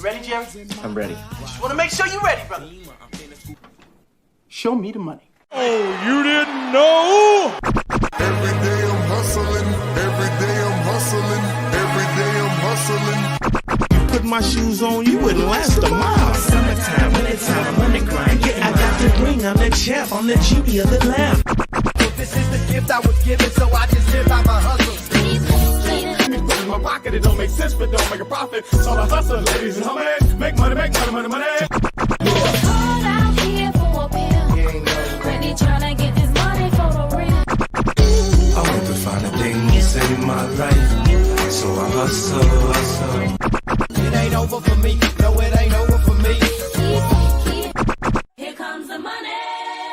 ready, Jerry? I'm ready. Just want to make sure you're ready, brother. Show me the money. Oh, you didn't know? Every day I'm hustling. Every day I'm hustling. Every day I'm hustling. Put my shoes on, you wouldn't last a mile. Summertime, wintertime, I'm on the grind. Yeah, I got the ring, I'm the champ, I'm the genie of the lamp. This is the gift I was given, so I just live by my hustle. In my pocket, it don't make sense, but don't make a profit. So I hustle, ladies and homies. Make money, money. Hold out here for a pill. Really tryna get this money for the real. I want to find a thing to save my life, so I hustle. It ain't over for me, no, it ain't over for me. Here comes the money.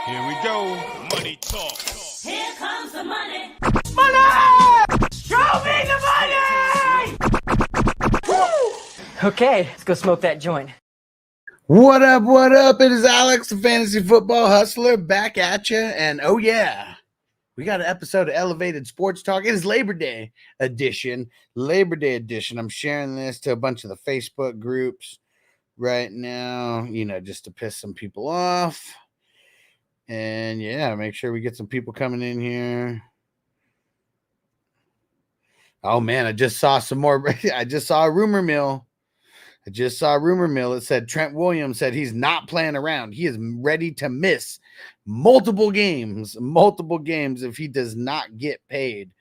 Here we go. Money talk. Here comes the money. Show me the money! Okay, let's go smoke that joint. What up? What up? It is Alex, the Fantasy Football Hustler, back at you. And oh yeah, we got an episode of Elevated Sports Talk. It is Labor Day edition. Labor Day edition. I'm sharing this to a bunch of the Facebook groups right now, just to piss some people off. And yeah, make sure we get some people coming in here. Oh man, I just saw some more. I just saw a rumor mill. It said Trent Williams said he's not playing around. He is ready to miss multiple games if he does not get paid.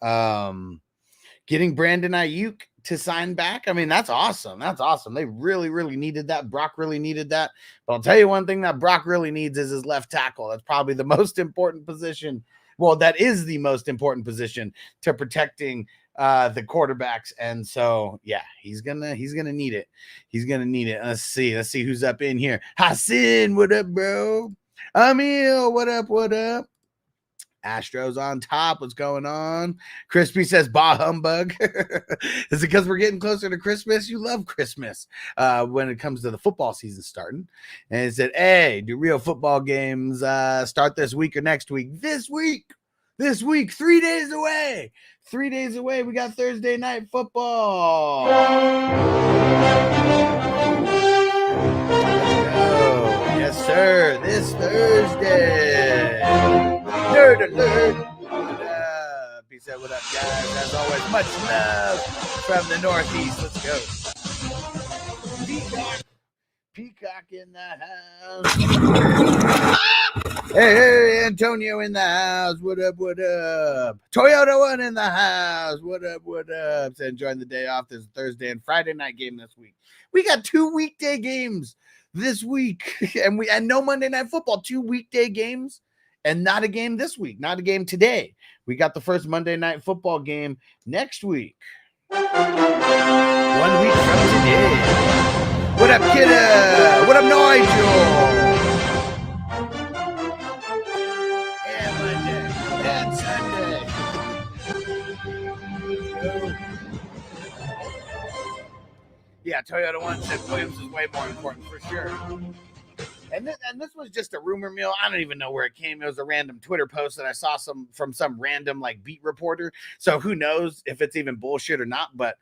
Getting Brandon Ayuk to sign back. I mean, that's awesome. They really, really needed that. Brock really needed that. But I'll tell you one thing that Brock really needs is his left tackle. That's probably the most important position. Well, that is the most important position to protecting the quarterbacks. And so, yeah, he's gonna need it. Let's see who's up in here. Hassan, what up, bro? Emil, what up? Astros on top. What's going on? Crispy says, bah humbug. Is it because we're getting closer to Christmas? You love Christmas when it comes to the football season starting. And it said, hey, do real football games start this week or next week? This week. 3 days away. We got Thursday night football. Yes, sir. This Thursday. Nerd alert. What up? Peace out. What up, guys? As always, much love from the Northeast. Let's go. Peacock in the house. Hey, Antonio in the house. What up? Toyota One in the house. What up? So enjoying the day off. There's a Thursday and Friday night game this week. We got 2 weekday games this week, and no Monday Night Football. 2 weekday games, and not a game this week. Not a game today. We got the first Monday Night Football game next week. 1 week from today. What up, kidda? What up, Nigel? And Monday and Sunday. Yeah, Toyota One said Williams is way more important for sure. And this was just a rumor mill. I don't even know where it came. It was a random Twitter post that I saw from some random beat reporter. So who knows if it's even bullshit or not, but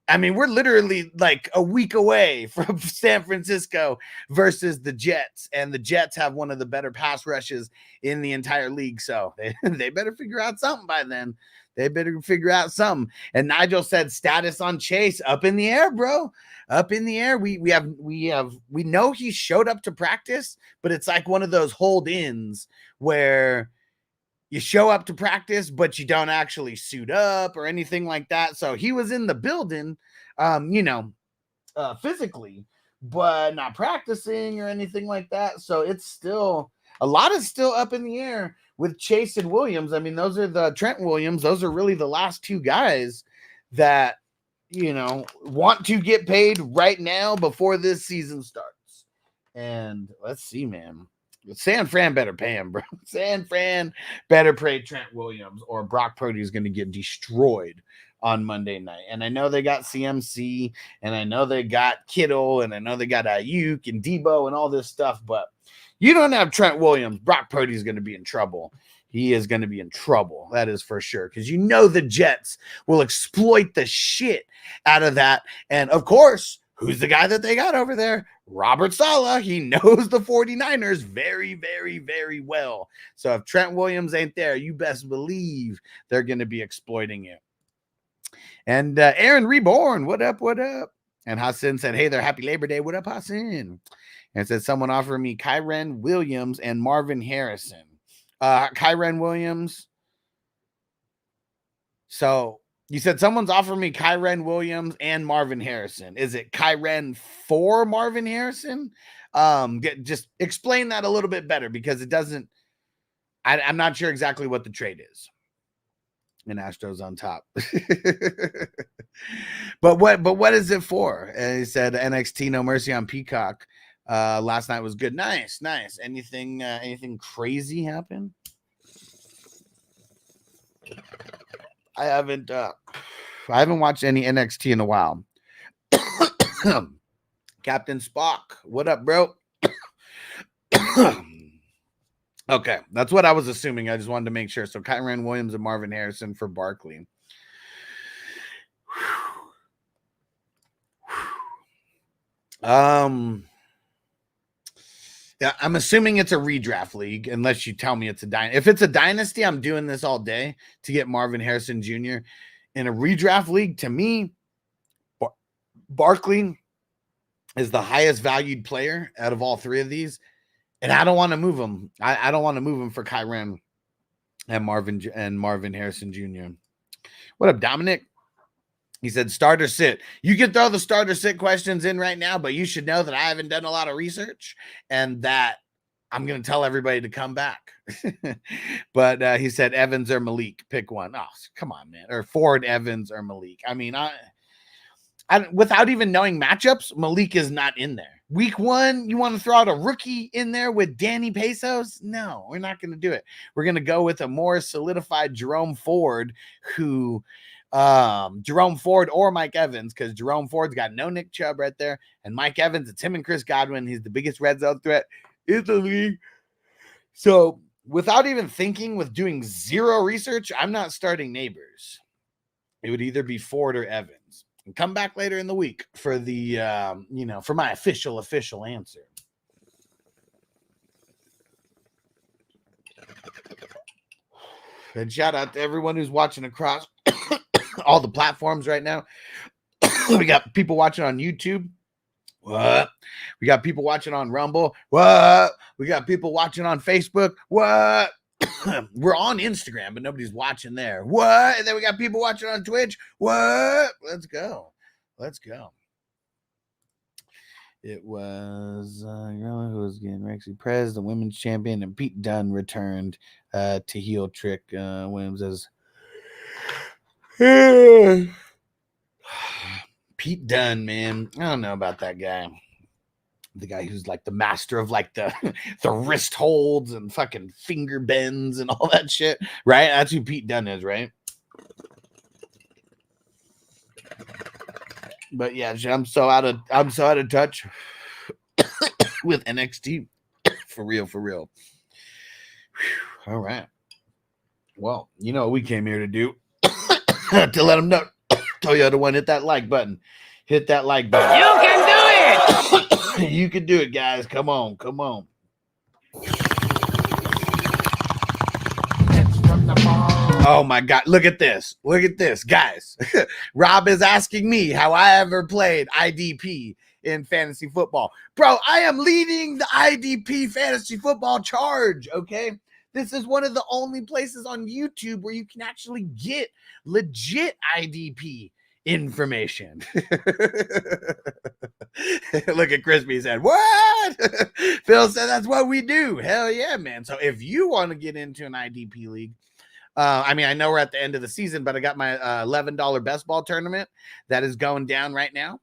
I mean, we're literally a week away from San Francisco versus the Jets, and the Jets have one of the better pass rushes in the entire league. So they better figure out something by then. And Nigel said status on Chase up in the air, bro. Up in the air. We know he showed up to practice, but it's like one of those hold-ins where you show up to practice, but you don't actually suit up or anything like that. So he was in the building, physically, but not practicing or anything like that. So it's still, a lot is still up in the air with Chase and Williams. I mean, those are the Trent Williams. Those are really the last 2 guys that, want to get paid right now before this season starts. And let's see, man. San Fran better pay him, bro. San Fran better pay Trent Williams, or Brock Purdy is going to get destroyed on Monday night. And I know they got CMC, and I know they got Kittle, and I know they got Ayuk and Debo and all this stuff, but you don't have Trent Williams. Brock Purdy is going to be in trouble. He is going to be in trouble. That is for sure. Because the Jets will exploit the shit out of that. And of course, Who's the guy that they got over there? Robert Saleh. He knows the 49ers very, very, very well. So if Trent Williams ain't there, you best believe they're going to be exploiting it. And Aaron Reborn, what up, what up? And Hassan said, hey there, happy Labor Day. What up, Hassan? And said, someone offered me Kyren Williams and Marvin Harrison. Kyren Williams. So you said someone's offering me Kyren Williams and Marvin Harrison. Is it Kyren for Marvin Harrison? Just explain that a little bit better, because it doesn't. I'm not sure exactly what the trade is. And Astros on top. but what is it for? And he said NXT No Mercy on Peacock. Last night was good. Nice. Anything crazy happen? I haven't watched any NXT in a while. Captain Spock, what up, bro? Okay, that's what I was assuming. I just wanted to make sure. So Kyren Williams and Marvin Harrison for Barkley. Yeah, I'm assuming it's a redraft league, unless you tell me it's a dynasty. If it's a dynasty, I'm doing this all day to get Marvin Harrison Jr. In a redraft league, to me, Barkley is the highest valued player out of all three of these, and I don't want to move him. I don't want to move him for Kyren and Marvin Harrison Jr. What up, Dominic? He said, starter sit. You can throw the starter sit questions in right now, but you should know that I haven't done a lot of research and that I'm going to tell everybody to come back. But he said Evans or Malik, pick one. Oh, come on, man. Or Ford, Evans, or Malik. I mean, I without even knowing matchups, Malik is not in there. Week 1, you want to throw out a rookie in there with Danny Pesos? No, we're not going to do it. We're going to go with a more solidified Jerome Ford, who Jerome Ford or Mike Evans, because Jerome Ford's got no Nick Chubb right there, and Mike Evans, it's him and Chris Godwin. He's the biggest red zone threat in the league. So without even thinking, with doing zero research, I'm not starting Neighbors. It would either be Ford or Evans. And come back later in the week for the for my official answer. And shout out to everyone who's watching across all the platforms right now. We got people watching on YouTube. What? We got people watching on Rumble. What? We got people watching on Facebook. What? We're on Instagram, but nobody's watching there. What? And then we got people watching on Twitch. What? Let's go. It was who was getting Rexy Prez, the women's champion, and Pete Dunne returned to heel Trick Williams as Pete Dunne, man. I don't know about that guy. The guy who's like the master of like the wrist holds and fucking finger bends and all that shit, right? That's who Pete Dunne is, right? But yeah, I'm so out of touch with NXT. For real. All right. Well, you know what we came here to do. To let them know. Tell you how to hit that like button. Hit that like button. You can do it! You can do it, guys. Come on. Oh my God. Look at this, guys. Rob is asking me how I ever played IDP in fantasy football. Bro, I am leading the IDP fantasy football charge, okay? This is one of the only places on YouTube where you can actually get legit IDP information. Look at Crispy said, what? Phil said that's what we do. Hell yeah, man. So if you want to get into an IDP league, I know we're at the end of the season, but I got my $11 best ball tournament that is going down right now.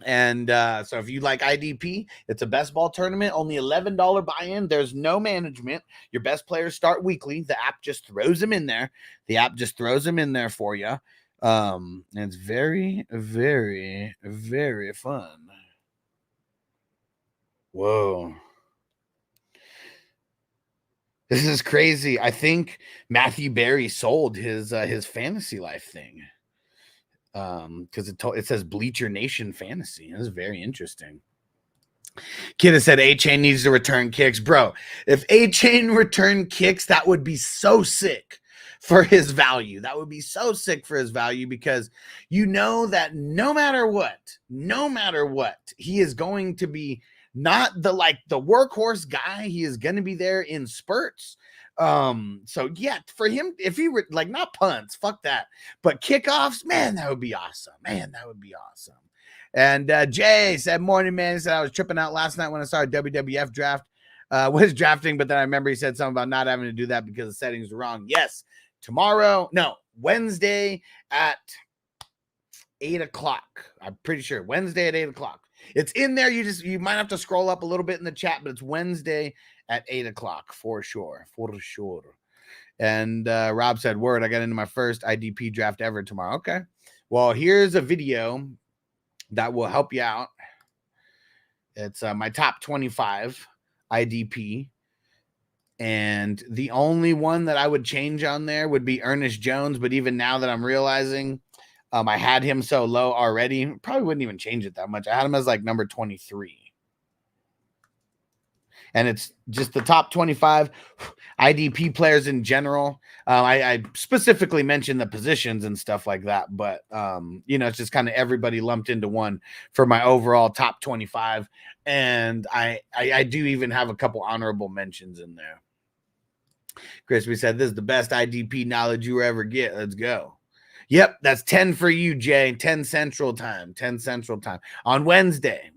And so if you like IDP, it's a best ball tournament, only $11 buy-in. There's no management. Your best players start weekly. The app just throws them in there. For you. And it's very, very, very fun. Whoa. This is crazy. I think Matthew Berry sold his fantasy life thing. because it says Bleacher Nation Fantasy. That's very interesting. Kid has said A-Chain needs to return kicks. Bro, if A-Chain returned kicks, that would be so sick for his value. That would be so sick for his value, because you know that no matter what, he is going to be not the workhorse guy. He is going to be there in spurts. So yeah, for him, if he were not punts, fuck that, but kickoffs, man, that would be awesome. And Jay said, morning, man. He said, I was tripping out last night when I saw a WWF draft, was drafting, but then I remember he said something about not having to do that because the settings were wrong. Yes, Wednesday at 8 o'clock. I'm pretty sure Wednesday at 8 o'clock. It's in there. You might have to scroll up a little bit in the chat, but it's Wednesday at 8 o'clock for sure. And Rob said, word, I got into my first IDP draft ever tomorrow. Okay. Well, here's a video that will help you out. It's my top 25 IDP. And the only one that I would change on there would be Ernest Jones. But even now that I'm realizing I had him so low already, probably wouldn't even change it that much. I had him as number 23. And it's just the top 25 IDP players in general. I specifically mentioned the positions and stuff like that, but it's just kind of everybody lumped into one for my overall top 25. And I do even have a couple honorable mentions in there. Crispy said, this is the best IDP knowledge you ever get. Let's go. Yep, that's 10 for you, Jay. 10 Central Time on Wednesday.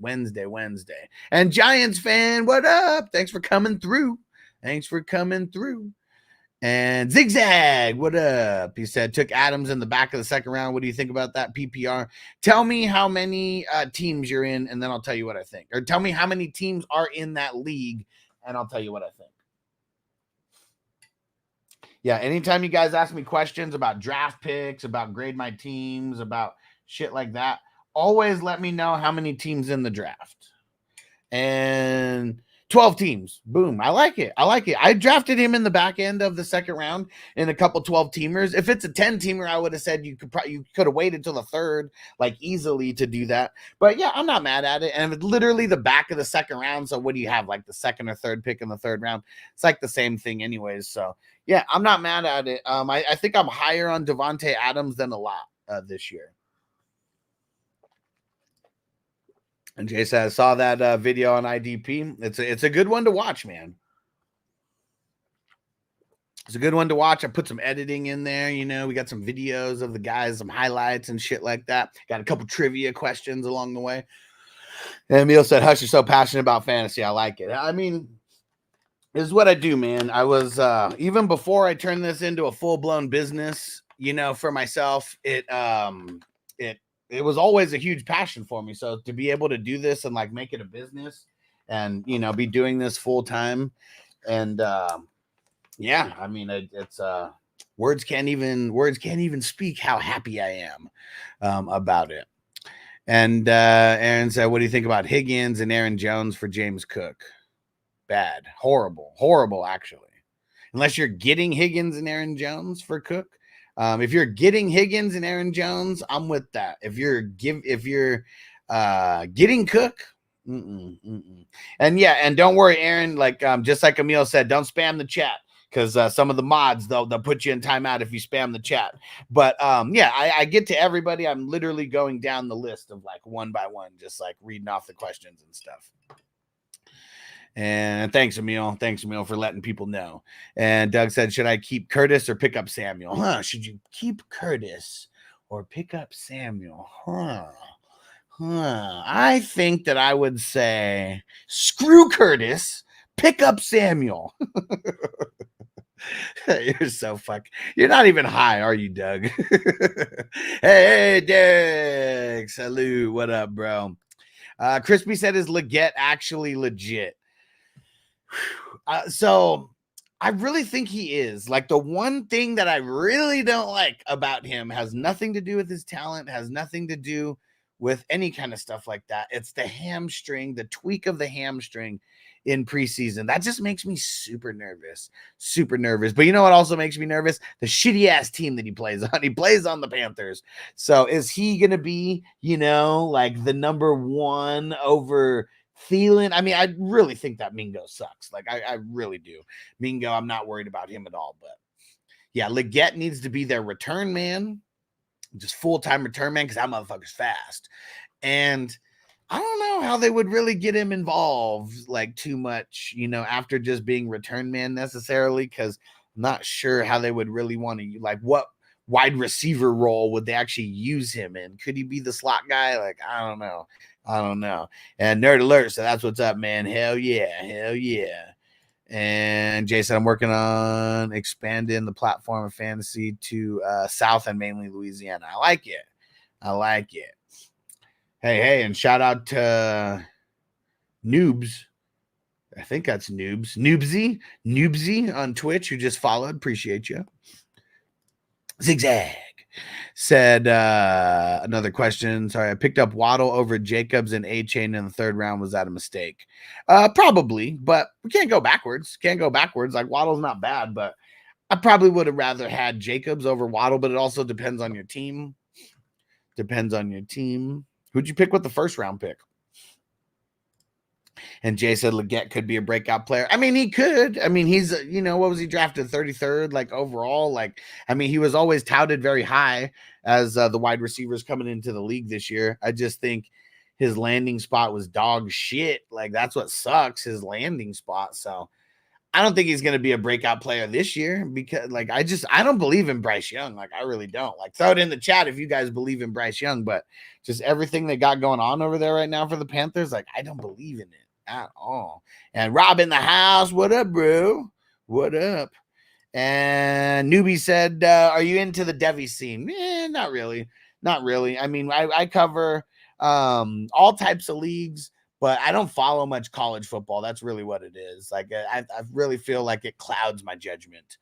And Giants fan, what up? Thanks for coming through. And Zigzag, what up? He said, took Adams in the back of the second round. What do you think about that PPR? Tell me how many teams you're in, and then I'll tell you what I think. Or tell me how many teams are in that league, and I'll tell you what I think. Yeah, anytime you guys ask me questions about draft picks, about grade my teams, about shit like that, always let me know how many teams in the draft. And 12 teams. Boom. I like it. I drafted him in the back end of the second round in a couple 12-teamers. If it's a 10-teamer, I would have said you could have waited till the third, easily to do that. But yeah, I'm not mad at it. And it's literally the back of the second round. So what do you have? The second or third pick in the third round? It's the same thing anyways. So yeah, I'm not mad at it. I think I'm higher on Devontae Adams than a lot this year. And Jay said, I saw that video on IDP. It's a good one to watch, man. It's a good one to watch. I put some editing in there. We got some videos of the guys, some highlights and shit like that. Got a couple trivia questions along the way. And Emil said, Hush, you're so passionate about fantasy. I like it. I mean, this is what I do, man. I was, even before I turned this into a full-blown business, for myself, it was always a huge passion for me. So to be able to do this and make it a business and, be doing this full time. And, yeah, I mean, it's, words can't even speak how happy I am, about it. And, Aaron said, what do you think about Higgins and Aaron Jones for James Cook? Bad, horrible, actually, unless you're getting Higgins and Aaron Jones for Cook. If you're getting Higgins and Aaron Jones, I'm with that. If you're getting Cook, and yeah, and don't worry, Aaron. Just like Emil said, don't spam the chat because some of the mods they'll put you in timeout if you spam the chat. But yeah, I get to everybody. I'm literally going down the list of one by one, just reading off the questions and stuff. And thanks, Emil. For letting people know. And Doug said, should I keep Curtis or pick up Samuel? Should you keep Curtis or pick up Samuel? I think that I would say, screw Curtis, pick up Samuel. You're so you're not even high, are you, Doug? Hey, Doug. Salute. What up, bro? Crispy said, is Leggett actually legit? So I really think he is. The one thing that I really don't like about him has nothing to do with his talent, has nothing to do with any kind of stuff like that. It's the hamstring, the tweak of the hamstring in preseason. That just makes me super nervous. But you know what also makes me nervous? The shitty ass team that he plays on. He plays on the Panthers. So is he going to be, like the number one over Thielen? I mean, I really think that Mingo sucks. Like, I really do. Mingo, I'm not worried about him at all. But yeah, Leggett needs to be their return man. Just full-time return man, because that motherfucker's fast. And I don't know how they would really get him involved like too much, after just being return man necessarily, because I'm not sure how they would really want to, like, what wide receiver role would they actually use him in? Could he be the slot guy? Like, I don't know. And Nerd Alert, so that's what's up, man. Hell yeah. And Jason, I'm working on expanding the platform of fantasy to South and mainly Louisiana. I like it. Hey, and shout out to Noobs. I think that's Noobsy on Twitch, who just followed. Appreciate you. Zigzag said another question. Sorry, I picked up Waddle over Jacobs and A-Chain in the third round. Was that a mistake? Probably, but we can't go backwards. Like, Waddle's not bad, but I probably would have rather had Jacobs over Waddle, but it also depends on your team. Who'd you pick with the first round pick? And Jay said Leggett could be a breakout player. I mean, he could. I mean, he's, what was he drafted? 33rd, like, overall. Like, I mean, he was always touted very high as the wide receivers coming into the league this year. I just think his landing spot was dog shit. Like, that's what sucks, his landing spot. So I don't think he's going to be a breakout player this year because, like, I don't believe in Bryce Young. Like, I really don't. Like, throw it in the chat if you guys believe in Bryce Young, but just everything they got going on over there right now for the Panthers, like, I don't believe in it at all. And Rob in the house, what up, bro? What up? And Newbie said, are you into the Devy scene? Not really. I mean, I cover all types of leagues, but I don't follow much college football. That's really what it is. Like, I really feel like it clouds my judgment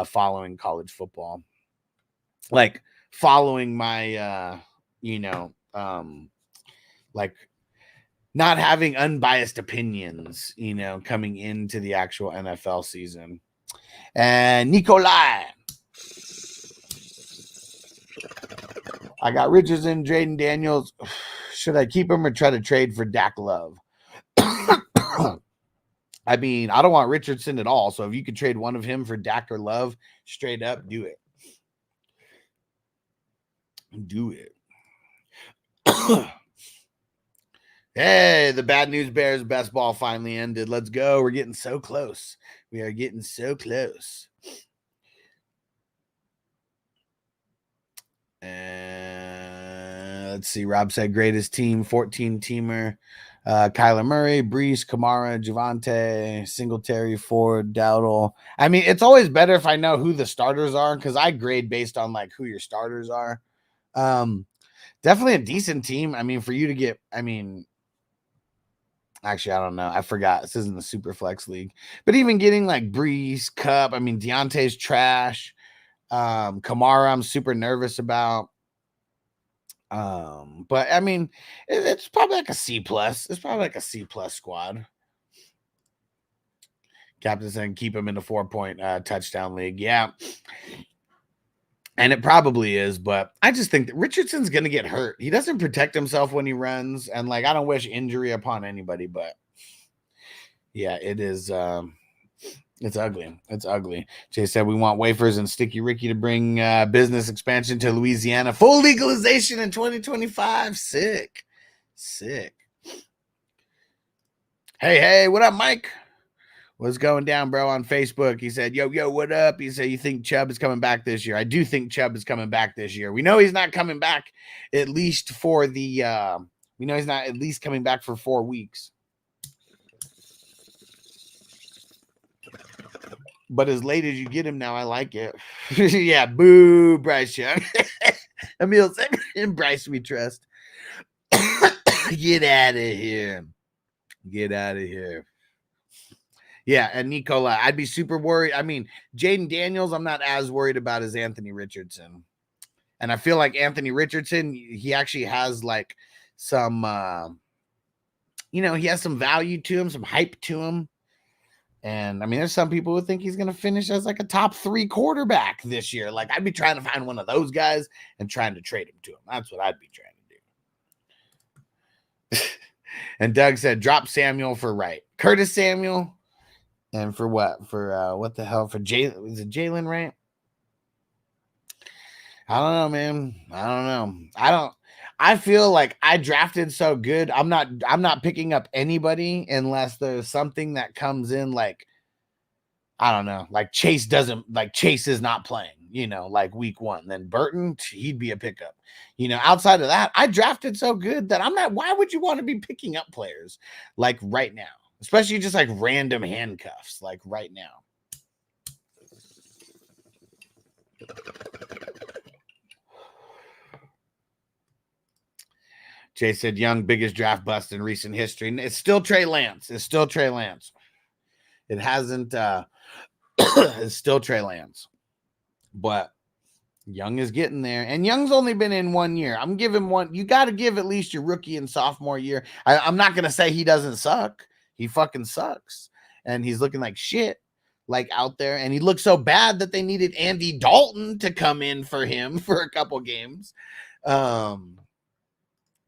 following college football. Like, following my, like, not having unbiased opinions, coming into the actual NFL season. And Nikolai, I got Richardson, Jaden Daniels. Should I keep him or try to trade for Dak Love? I mean, I don't want Richardson at all. So if you could trade one of him for Dak or Love, straight up, do it. Hey, the Bad News Bears best ball finally ended. Let's go. We're getting so close. We are getting so close. And let's see. Rob said greatest team, 14-teamer. Kyler Murray, Brees, Kamara, Javante, Singletary, Ford, Dowdle. I mean, it's always better if I know who the starters are because I grade based on like who your starters are. Definitely a decent team. I mean, for you to get, actually, I don't know. I forgot. This isn't the super flex league. But even getting like Brees, Cup, Deontay's trash. Kamara, I'm super nervous about. But it's probably like a C+. It's probably like a C+ squad. Captain saying keep him in the 4-point touchdown league. Yeah. And it probably is, but I just think that Richardson's going to get hurt. He doesn't protect himself when he runs. And like, I don't wish injury upon anybody, but yeah, it is. It's ugly. Jay said we want Wafers and Sticky Ricky to bring business expansion to Louisiana. Full legalization in 2025. Sick. Hey, what up, Mike? What's going down, bro, on Facebook? He said, yo, what up? He said, you think Chubb is coming back this year? I do think Chubb is coming back this year. We know he's not coming back at least for the we know he's not at least coming back for 4 weeks. But as late as you get him now, I like it. Yeah, boo, Bryce Young. Emil said, in Bryce we trust. Get out of here. Yeah, and Nicola, I'd be super worried. Jaden Daniels, I'm not as worried about as Anthony Richardson. And I feel like Anthony Richardson, he actually has like some you know, he has some value to him, some hype to him. And I mean, there's some people who think he's going to finish as like a top 3 quarterback this year. Like, I'd be trying to find one of those guys and trying to trade him to him. That's what I'd be trying to do. And Doug said, drop Samuel for Wright. Curtis Samuel. And for what? For what the hell? For Jalen? Is it Jalen Wright? I don't know, man. I don't know. I feel like I drafted so good. I'm not picking up anybody unless there's something that comes in, like, I don't know, like Chase is not playing, you know, like week 1. Then Burton, he'd be a pickup. You know, outside of that, I drafted so good that I'm not, why would you want to be picking up players like right now? Especially just like random handcuffs, like right now. Jay said, Young, biggest draft bust in recent history. It's still Trey Lance. It hasn't, it's still Trey Lance. But Young is getting there. And Young's only been in 1 year. I'm giving one. You got to give at least your rookie and sophomore year. I'm not going to say he doesn't suck. He fucking sucks. And he's looking like shit, like out there. And he looked so bad that they needed Andy Dalton to come in for him for a couple games.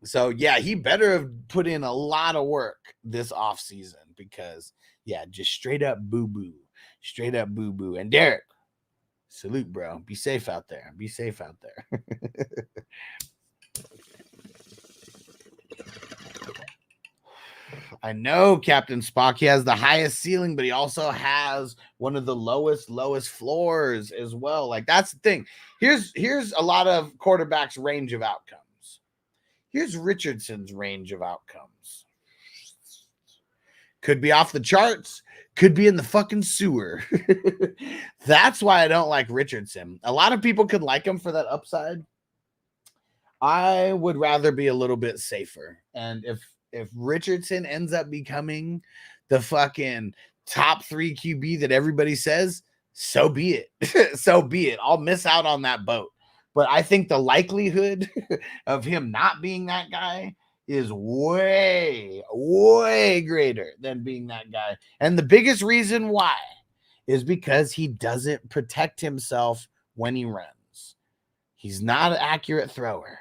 So, yeah, he better have put in a lot of work this offseason because, yeah, just straight up boo-boo. Straight up boo-boo. And Derek, salute, bro. Be safe out there. Be safe out there. I know Captain Spock, he has the highest ceiling, but he also has one of the lowest floors as well. Like, that's the thing. Here's a lot of quarterbacks' range of outcomes. Here's Richardson's range of outcomes. Could be off the charts. Could be in the fucking sewer. That's why I don't like Richardson. A lot of people could like him for that upside. I would rather be a little bit safer. And if Richardson ends up becoming the fucking top 3 QB that everybody says, so be it. So be it. I'll miss out on that boat. But I think the likelihood of him not being that guy is way, way greater than being that guy. And the biggest reason why is because he doesn't protect himself when he runs. He's not an accurate thrower.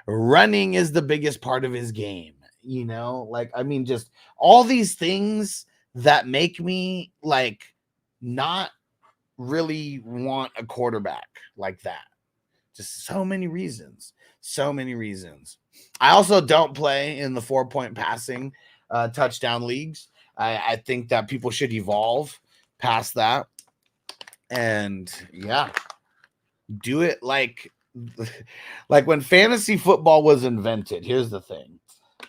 Running is the biggest part of his game. You know, like, I mean, just all these things that make me like not really want a quarterback like that. Just so many reasons. So many reasons. I also don't play in the 4-point passing touchdown leagues. I think that people should evolve past that. And yeah, do it like when fantasy football was invented. Here's the thing.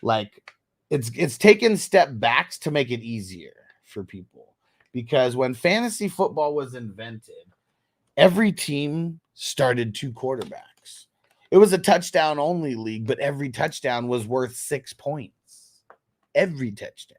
Like, it's taken step backs to make it easier for people. Because when fantasy football was invented, every team started 2 quarterbacks. It was a touchdown only league, but every touchdown was worth 6 points. Every touchdown.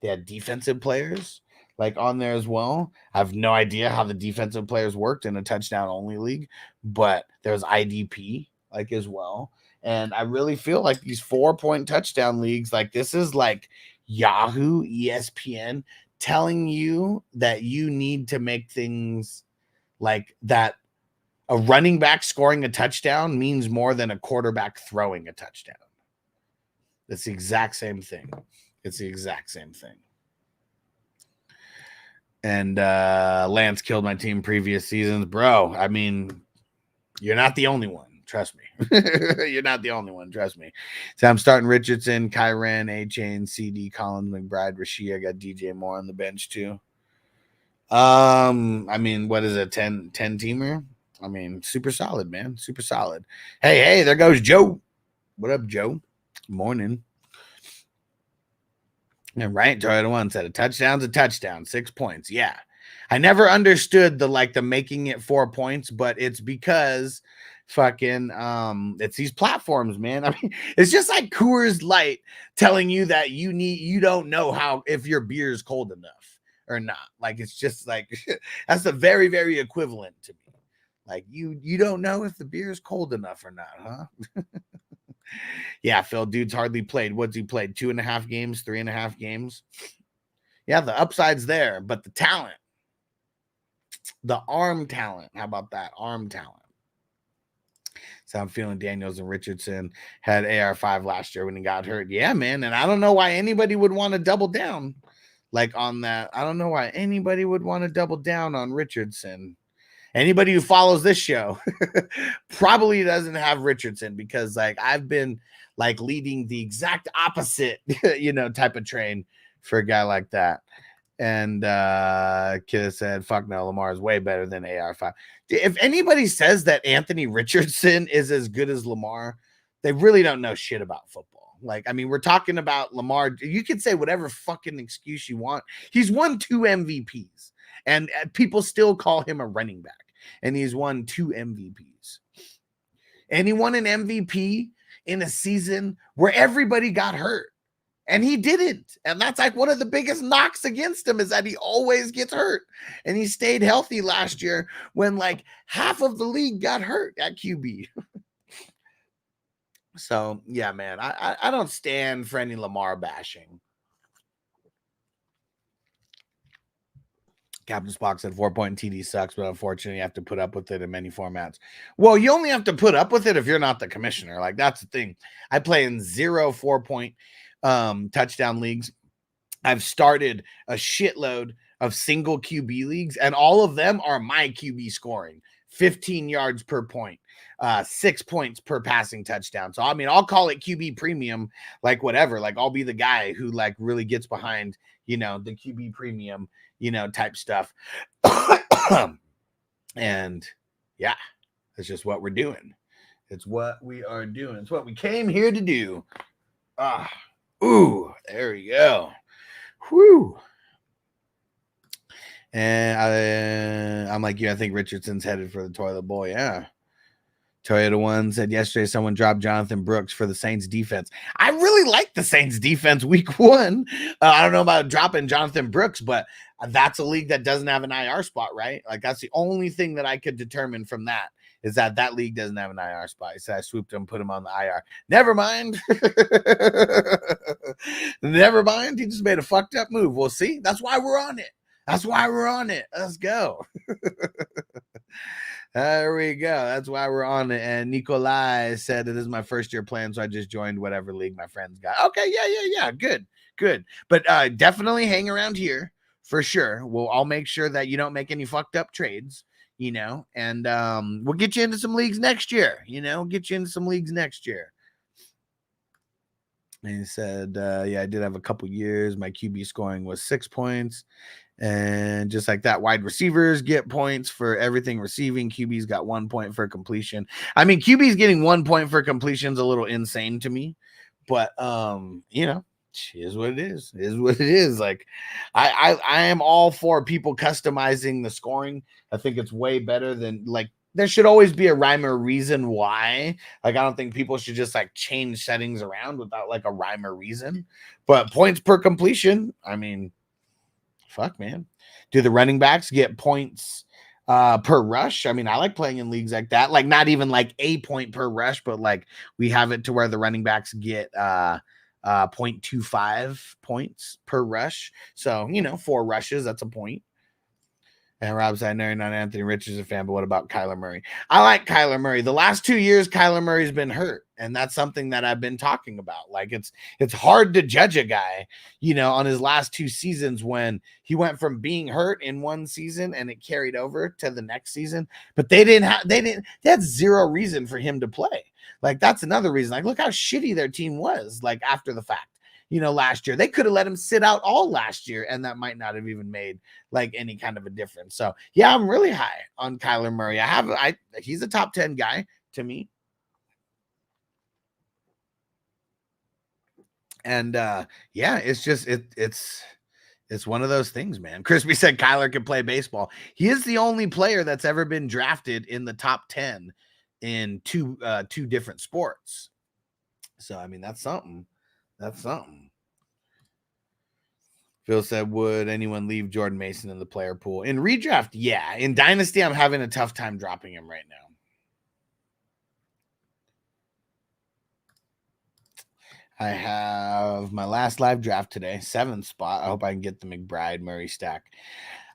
They had defensive players like on there as well. I have no idea how the defensive players worked in a touchdown only league, but there's IDP like as well. And I really feel like these 4-point touchdown leagues, like this is like Yahoo, ESPN telling you that you need to make things like that. A running back scoring a touchdown means more than a quarterback throwing a touchdown. It's the exact same thing. It's the exact same thing. And Lance killed my team previous seasons. Bro, I mean, you're not the only one. Trust me. You're not the only one. Trust me. So I'm starting Richardson, Kyren, A-Chain, CD, Collins, McBride, Rasheed. I got DJ Moore on the bench too. I mean, what is it? 10 teamer? I mean, super solid, man. Super solid. Hey, there goes Joe. What up, Joe? Morning. And right, Toyota One said a touchdown's a touchdown, 6 points. Yeah. I never understood the making it 4 points, but it's because fucking it's these platforms, man. I mean, it's just like Coors Light telling you that you don't know how if your beer is cold enough or not. Like, it's just like that's a very, very equivalent to me. Like, you don't know if the beer is cold enough or not, huh? Yeah, Phil, dude's hardly played. What's he played? 2.5 games, 3.5 games. Yeah, the upside's there, but the talent, the arm talent. How about that? Arm talent. So I'm feeling Daniels and Richardson had AR5 last year when he got hurt. Yeah, man. And I don't know why anybody would want to double down like on that. I don't know why anybody would want to double down on Richardson. Anybody who follows this show probably doesn't have Richardson, because like I've been like leading the exact opposite, type of train for a guy like that. And Kid said, fuck no, Lamar is way better than AR5. If anybody says that Anthony Richardson is as good as Lamar, they really don't know shit about football. Like, I mean, we're talking about Lamar. You can say whatever fucking excuse you want. He's won 2 MVPs, and people still call him a running back. And he's won 2 MVPs. And he won an MVP in a season where everybody got hurt. And he didn't. And that's like one of the biggest knocks against him, is that he always gets hurt. And he stayed healthy last year when like half of the league got hurt at QB. So, yeah, man, I don't stand for any Lamar bashing. Captain Spock said 4-point TD sucks, but unfortunately you have to put up with it in many formats. Well, you only have to put up with it if you're not the commissioner. Like, that's the thing. I play in 0 4-point touchdown leagues. I've started a shitload of single QB leagues, and all of them are my QB scoring 15 yards per point, 6 points per passing touchdown. So, I mean, I'll call it QB premium, like whatever. Like, I'll be the guy who like really gets behind, the QB premium, type stuff. And yeah, it's just what we're doing. It's what we are doing. It's what we came here to do. Ooh, there we go. Whew. And I'm like you. I think Richardson's headed for the toilet bowl. Yeah. Toyota One said yesterday someone dropped Jonathan Brooks for the Saints defense. I really like the Saints defense week 1. I don't know about dropping Jonathan Brooks, but that's a league that doesn't have an IR spot, right? Like, that's the only thing that I could determine from that, is that league doesn't have an IR spot. He said I swooped him, put him on the IR. Never mind. Never mind. He just made a fucked up move. Well, see, that's why we're on it. That's why we're on it. Let's go. There we go. That's why we're on it. And Nikolai said, it is my first year playing, so I just joined whatever league my friends got. Okay, yeah. Good. But definitely hang around here for sure. I'll make sure that you don't make any fucked up trades, and we'll get you into some leagues next year. And he said, yeah, I did have a couple years. My QB scoring was 6 points. And just like that, wide receivers get points for everything receiving. QB's got 1 point for completion. I mean, QB's getting 1 point for completion is a little insane to me, but is what it is. Is what it is. Like, I am all for people customizing the scoring. I think it's way better than, like, there should always be a rhyme or reason why. Like, I don't think people should just like change settings around without like a rhyme or reason. But points per completion, I mean, fuck, man. Do the running backs get points per rush? I mean, I like playing in leagues like that. Like, not even like a point per rush, but like we have it to where the running backs get 0.25 points per rush. So, 4 rushes, that's a point. And Rob said, I know you're not an Anthony Richardson fan, but what about Kyler Murray? I like Kyler Murray. The last 2 years, Kyler Murray's been hurt. And that's something that I've been talking about. Like, it's hard to judge a guy, on his last 2 seasons when he went from being hurt in one season and it carried over to the next season. But they had 0 reason for him to play. Like, that's another reason. Like, look how shitty their team was, like, after the fact. Last year they could have let him sit out all last year, and that might not have even made like any kind of a difference. So yeah, I'm really high on Kyler Murray. He's a top 10 guy to me. And yeah, it's just it's one of those things, man. Crispy said Kyler can play baseball. He is the only player that's ever been drafted in the top 10 in two different sports. So I mean, that's something. That's something. Phil said, would anyone leave Jordan Mason in the player pool? In redraft, yeah. In Dynasty, I'm having a tough time dropping him right now. I have my last live draft today, 7th spot. I hope I can get the McBride Murray stack.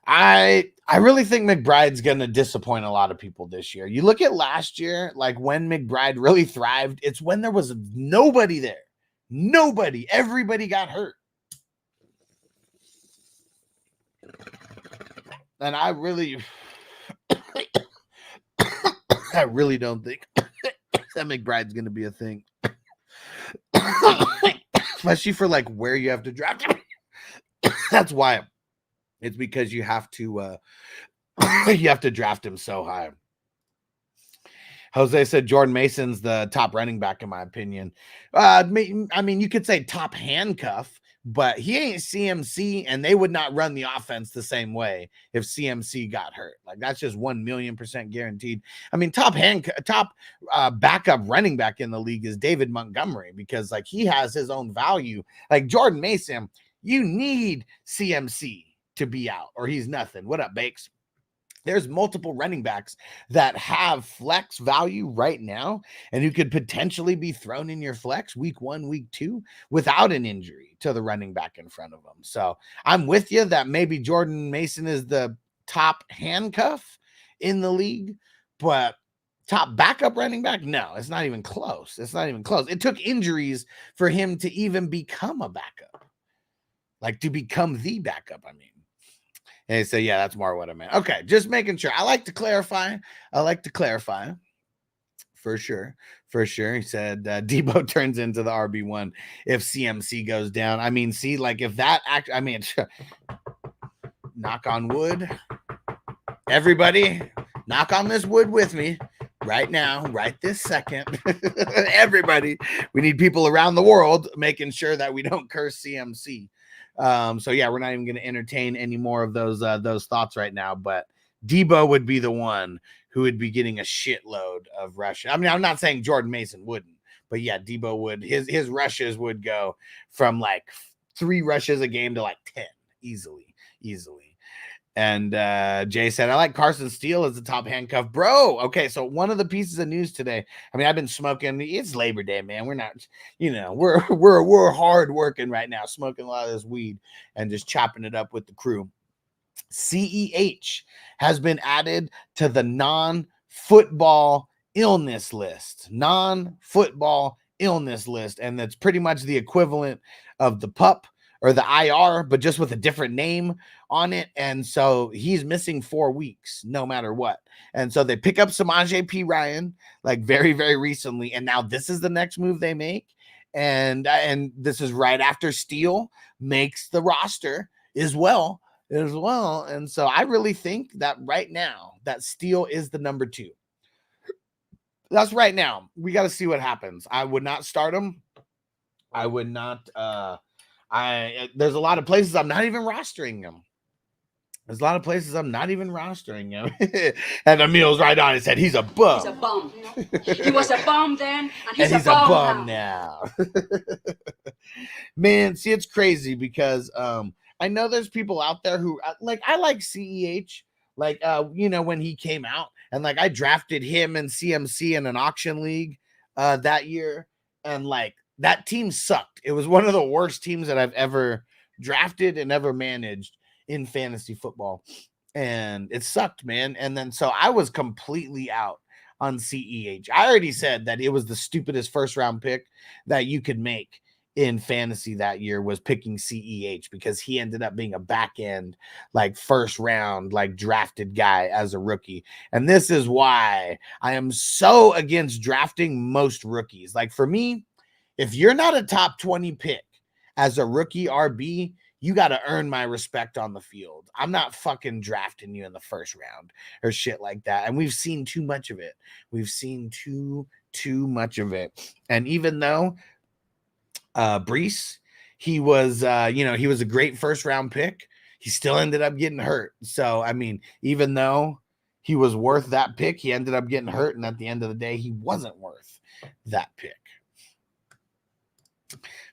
I really think McBride's going to disappoint a lot of people this year. You look at last year, like when McBride really thrived, it's when there was nobody there. Nobody. Everybody got hurt. And I really don't think that McBride's going to be a thing. Especially for like where you have to draft him. That's why. It's because you have to draft him so high. Jose said Jordan Mason's the top running back in my opinion. I mean, you could say top handcuff, but he ain't CMC, and they would not run the offense the same way if CMC got hurt. Like that's just 1,000,000% guaranteed. I mean, top backup running back in the league is David Montgomery because like he has his own value. Like Jordan Mason, you need CMC to be out or he's nothing. What up, Bakes? There's multiple running backs that have flex value right now and who could potentially be thrown in your flex week 1, week 2 without an injury to the running back in front of them. So I'm with you that maybe Jordan Mason is the top handcuff in the league, but top backup running back? No, it's not even close. It's not even close. It took injuries for him to even become a backup, like to become the backup. I mean, and they say, yeah, that's more what I meant. Okay, just making sure. I like to clarify. For sure. He said Debo turns into the RB1 if CMC goes down. I mean, see, like if that knock on wood. Everybody, knock on this wood with me right now, right this second. Everybody, we need people around the world making sure that we don't curse CMC. So yeah, we're not even going to entertain any more of those thoughts right now, but Debo would be the one who would be getting a shitload of rushes. I mean, I'm not saying Jordan Mason wouldn't, but yeah, Debo would. His rushes would go from like 3 rushes a game to like 10 easily. And Jay said, I like Carson Steele as the top handcuff. Bro, okay, so one of the pieces of news today, I mean, I've been smoking. It's Labor Day, man. We're not, we're hard working right now, smoking a lot of this weed and just chopping it up with the crew. CEH has been added to the non-football illness list. And that's pretty much the equivalent of the PUP or the IR, but just with a different name on it. And so he's missing 4 weeks no matter what. And so they pick up Samaje P. Ryan like very, very recently. And now this is the next move they make. And this is right after Steele makes the roster as well. And so I really think that right now that Steele is the number 2. That's right now. We got to see what happens. I would not start him. I would not, there's a lot of places I'm not even rostering him. And Emil's right on. He said he's a bum. He's a bum. He was a bum then, and he's a bum now. Man, see, it's crazy because I know there's people out there who like I like CEH, like when he came out, and like I drafted him and CMC in an auction league that year, and like that team sucked. It was one of the worst teams that I've ever drafted and ever managed in fantasy football. And it sucked, man. And then so I was completely out on CEH. I already said that it was the stupidest first round pick that you could make in fantasy that year was picking CEH because he ended up being a back end, like first round, like drafted guy as a rookie. And this is why I am so against drafting most rookies. Like for me, if you're not a top 20 pick as a rookie RB, you got to earn my respect on the field. I'm not fucking drafting you in the first round or shit like that. And we've seen too much of it. Too much of it. And even though Brees, he was a great first round pick, he still ended up getting hurt. So, I mean, even though he was worth that pick, he ended up getting hurt. And at the end of the day, he wasn't worth that pick.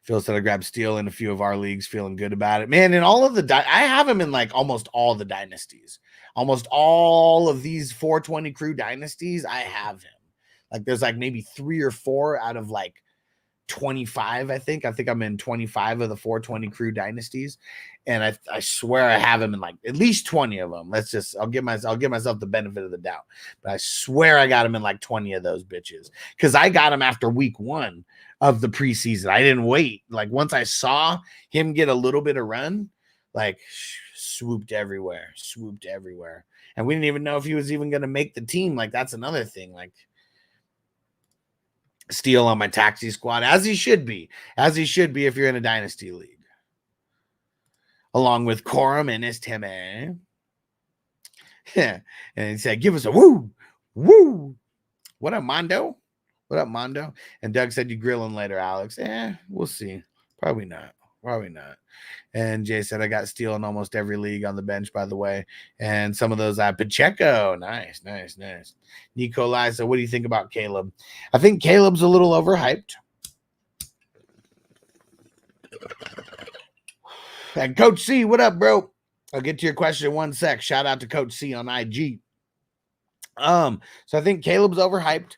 Phil said I grabbed Steele in a few of our leagues, feeling good about it. Man, in all of the I have him in like almost all the dynasties. Almost all of these 420 crew dynasties, I have him. Like there's like maybe 3 or 4 out of like 25, I think. I think I'm in 25 of the 420 crew dynasties. And I swear I have him in like at least 20 of them. I'll give myself the benefit of the doubt. But I swear I got him in like 20 of those bitches. Because I got him after week 1 of the preseason. I didn't wait. Like once I saw him get a little bit of run, like swooped everywhere. And we didn't even know if he was even going to make the team. Like that's another thing. Like Steele on my taxi squad, as he should be if you're in a dynasty league, along with Corum and his Timmy. Yeah, and he said, "Give us a woo, woo." What up, Mondo? And Doug said, "You grilling later, Alex?" We'll see. Probably not. And Jay said, I got Steele in almost every league on the bench, by the way. And some of those Pacheco. Nice. Nikolai said, what do you think about Caleb? I think Caleb's a little overhyped. And Coach C, what up, bro? I'll get to your question in one sec. Shout out to Coach C on IG. So I think Caleb's overhyped.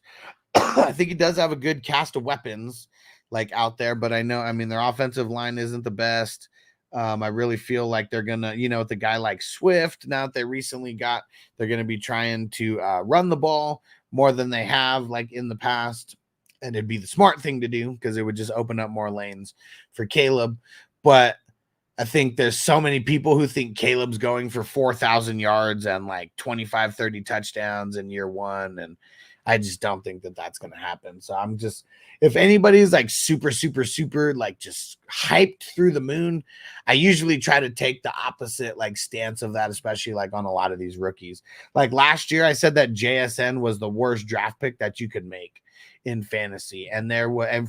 I think he does have a good cast of weapons like out there, but their offensive line isn't the best. I really feel like they're gonna, with a guy like Swift, now that they recently got, they're gonna be trying to run the ball more than they have like in the past, and it'd be the smart thing to do because it would just open up more lanes for Caleb. But I think there's so many people who think Caleb's going for 4,000 yards and like 25, 30 touchdowns in year 1, and I just don't think that that's going to happen. So I'm just, if anybody's like super, like just hyped through the moon, I usually try to take the opposite like stance of that, especially like on a lot of these rookies. Like last year, I said that JSN was the worst draft pick that you could make in fantasy, and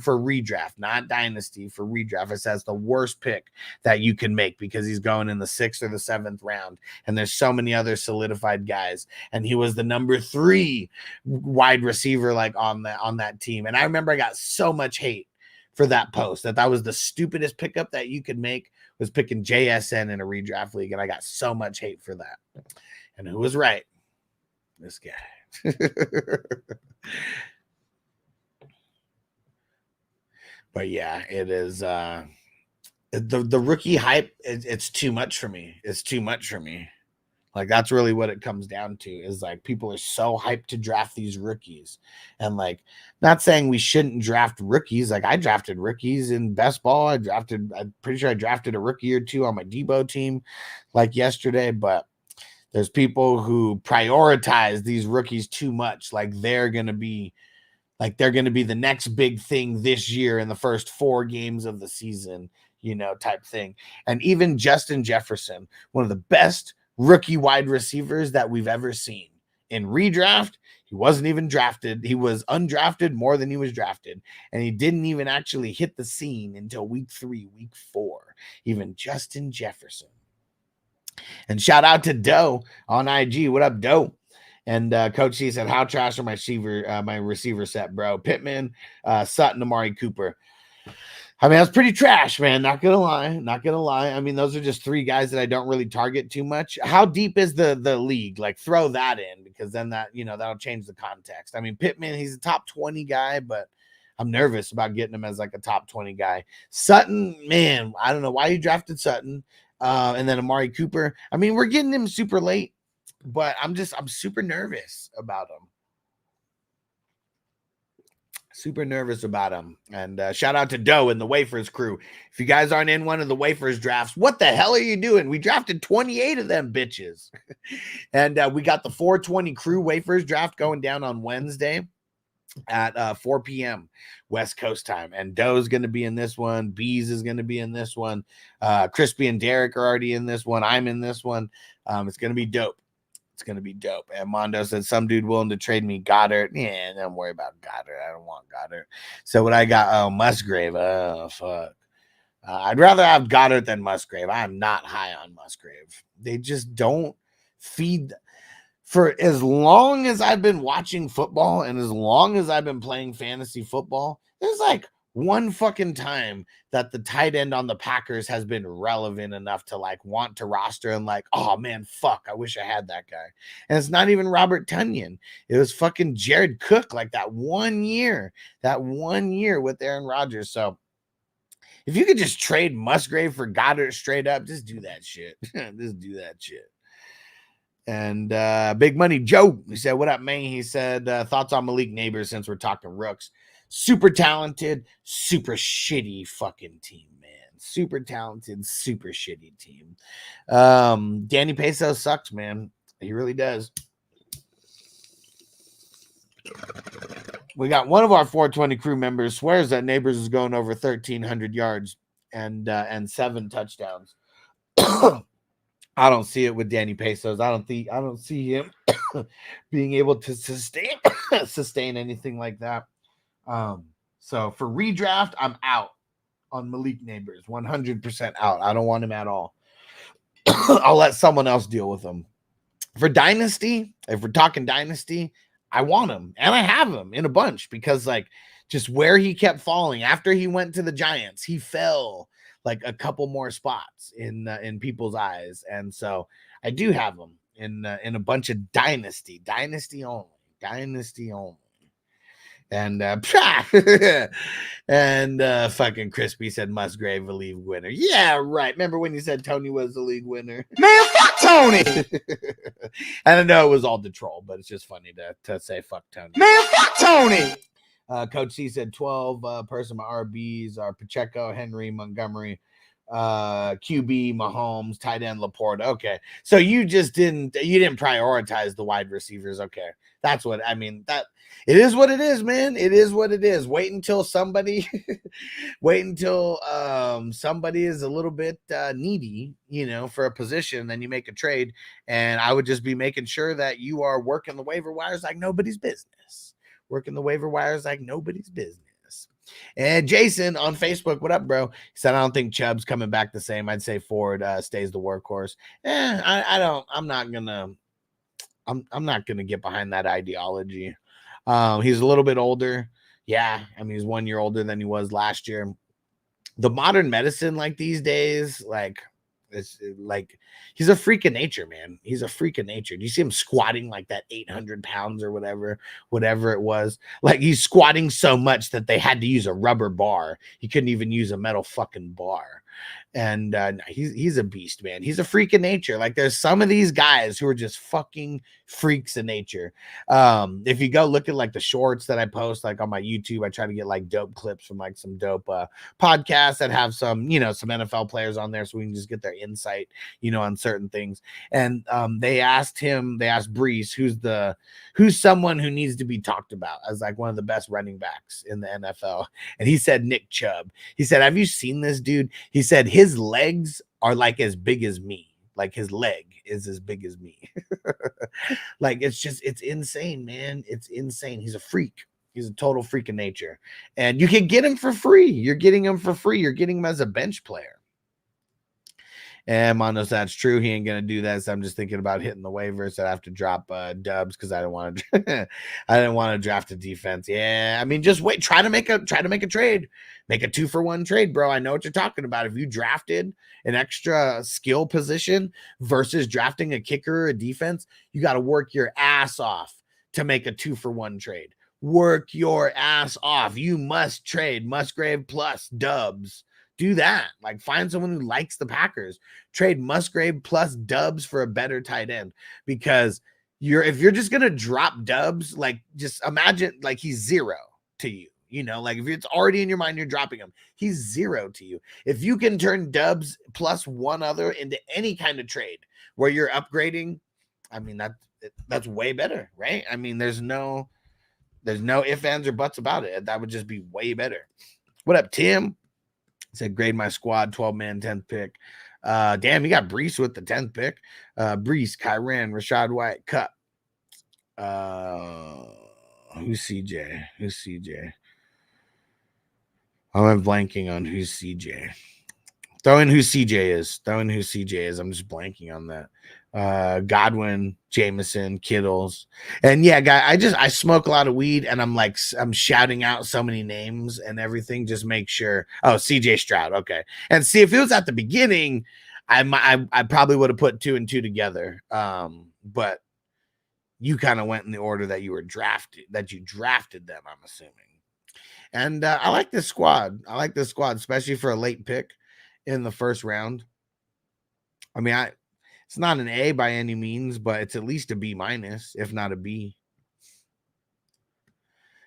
for redraft, not dynasty, for redraft, it says the worst pick that you can make because he's going in the 6th or the 7th round, and there's so many other solidified guys, and he was the number 3 wide receiver like on that team. And I remember I got so much hate for that post, that was the stupidest pickup that you could make, was picking JSN in a redraft league, and I got so much hate for that. And who was right? This guy. But yeah, it is the rookie hype. It's too much for me. Like that's really what it comes down to, is like people are so hyped to draft these rookies. And like, not saying we shouldn't draft rookies. Like I drafted rookies in best ball. I'm pretty sure I drafted a rookie or 2 on my Debo team like yesterday, but there's people who prioritize these rookies too much. Like they're going to be the next big thing this year in the first 4 games of the season, type thing. And even Justin Jefferson, one of the best rookie wide receivers that we've ever seen in redraft, he wasn't even drafted. He was undrafted more than he was drafted. And he didn't even actually hit the scene until week 3, week 4, even Justin Jefferson. And shout out to Doe on IG. What up, Doe? And Coach C said, how trash are my receiver set, bro? Pittman, Sutton, Amari Cooper. I mean, that's pretty trash, man. Not gonna lie. I mean, those are just 3 guys that I don't really target too much. How deep is the league? Like, throw that in, because then that'll change the context. I mean, Pittman, he's a top 20 guy, but I'm nervous about getting him as like a top 20 guy. Sutton, man, I don't know why you drafted Sutton. And then Amari Cooper. I mean, we're getting him super late, but I'm super nervous about him. And shout out to Doe and the Wafers crew. If you guys aren't in one of the Wafers drafts, what the hell are you doing? We drafted 28 of them bitches. And we got the 420 crew Wafers draft going down on Wednesday at 4 p.m. West Coast time. And Doe's going to be in this one. Bees is going to be in this one. Crispy and Derek are already in this one. I'm in this one. It's going to be dope. And Mondo said, some dude willing to trade me Goddard. Yeah, don't worry about Goddard. I don't want Goddard. So what I got? Oh, Musgrave. Oh, fuck. I'd rather have Goddard than Musgrave. I'm not high on Musgrave. They just don't feed. For as long as I've been watching football and as long as I've been playing fantasy football, there's like one fucking time that the tight end on the Packers has been relevant enough to like want to roster and like, oh man, fuck, I wish I had that guy. And it's not even Robert Tonyan. It was fucking Jared Cook, like that 1 year with Aaron Rodgers. So if you could just trade Musgrave for Goddard straight up, just do that shit. Just do that shit. And Big Money Joe, he said, what up, man? He said, thoughts on Malik Neighbors since we're talking rooks. Super talented, super shitty fucking team, man. Super talented, super shitty team. Danny Peso sucks, man. He really does. We got one of our 420 crew members swears that Neighbors is going over 1,300 yards and 7 touchdowns. I don't see it with Danny Pesos. I don't see him being able to sustain anything like that. So for redraft, I'm out on Malik Neighbors, 100% out. I don't want him at all. I'll let someone else deal with him. For Dynasty, if we're talking Dynasty, I want him, and I have him in a bunch because like just where he kept falling after he went to the Giants, he fell like a couple more spots in people's eyes, and so I do have him in a bunch of Dynasty only. And fucking Crispy said Musgrave a league winner. Yeah, right. Remember when you said Tony was the league winner? Man, fuck Tony. I don't know, it was all the troll, but it's just funny to say fuck Tony. Man, fuck Tony. Coach C said 12 person. My RBs are Pacheco, Henry, Montgomery, QB, Mahomes, tight end, Laporta. Okay, so you didn't prioritize the wide receivers. Okay, that's what I mean. That it is what it is, man. It is what it is. Wait until somebody somebody is a little bit needy, for a position, then you make a trade. And I would just be making sure that you are working the waiver wires like nobody's business. Working the waiver wires like nobody's business. And Jason on Facebook, what up, bro? He said, I don't think Chubb's coming back the same. I'd say Ford stays the workhorse. I'm not gonna get behind that ideology. He's a little bit older. Yeah, I mean, he's 1 year older than he was last year. The modern medicine, like these days, like it's like he's a freak of nature, man. He's a freak of nature. Do you see him squatting like that 800 pounds or whatever it was? Like he's squatting so much that they had to use a rubber bar. He couldn't even use a metal fucking bar. And he's a beast, man. He's a freak of nature. Like there's some of these guys who are just fucking freaks of nature. If you go look at like the shorts that I post like on my YouTube, I try to get like dope clips from like some dope podcasts that have some, some NFL players on there so we can just get their insight, on certain things. And they asked Brees, who's someone who needs to be talked about as like one of the best running backs in the NFL. And he said Nick Chubb. He said, have you seen this dude? He said his legs are like as big as me. Like his leg is as big as me. Like it's insane, man. It's insane. He's a freak. He's a total freak of nature. And you can get him for free. You're getting him for free. You're getting him as a bench player. And Monos, that's true. He ain't gonna do that. So I'm just thinking about hitting the waivers. I have to drop dubs because I didn't want to draft a defense. Yeah, I mean, just wait. Try to make a trade. Make a 2-for-1 trade, bro. I know what you're talking about. If you drafted an extra skill position versus drafting a kicker or a defense, you got to work your ass off to make a 2-for-1 trade. Work your ass off. You must trade Musgrave plus Dubs. Do that. Like find someone who likes the Packers. Trade Musgrave plus Dubs for a better tight end, because if you're just gonna drop Dubs, like just imagine like he's 0 to you. Like if it's already in your mind, you're dropping him. He's 0 to you. If you can turn Dubs plus one other into any kind of trade where you're upgrading, I mean that's way better, right? I mean there's no ifs, ands, or buts about it. That would just be way better. What up, Tim? Said grade my squad, 12-man, 10th pick. Damn, you got Brees with the 10th pick. Brees, Kyran, Rashad White, Cup. Who's CJ? I'm blanking on who's CJ. Throw in who CJ is. I'm just blanking on that. Godwin, Jameson, Kittles. And yeah, guy, I smoke a lot of weed, and I'm shouting out so many names and everything. Just make sure. Oh, CJ Stroud. Okay. And see, if it was at the beginning, I probably would have put 2 and 2 together. But you kind of went in the order that you drafted them, I'm assuming. And I like this squad. Especially for a late pick in the first round. I mean, it's not an A by any means, but it's at least a B minus, if not a B.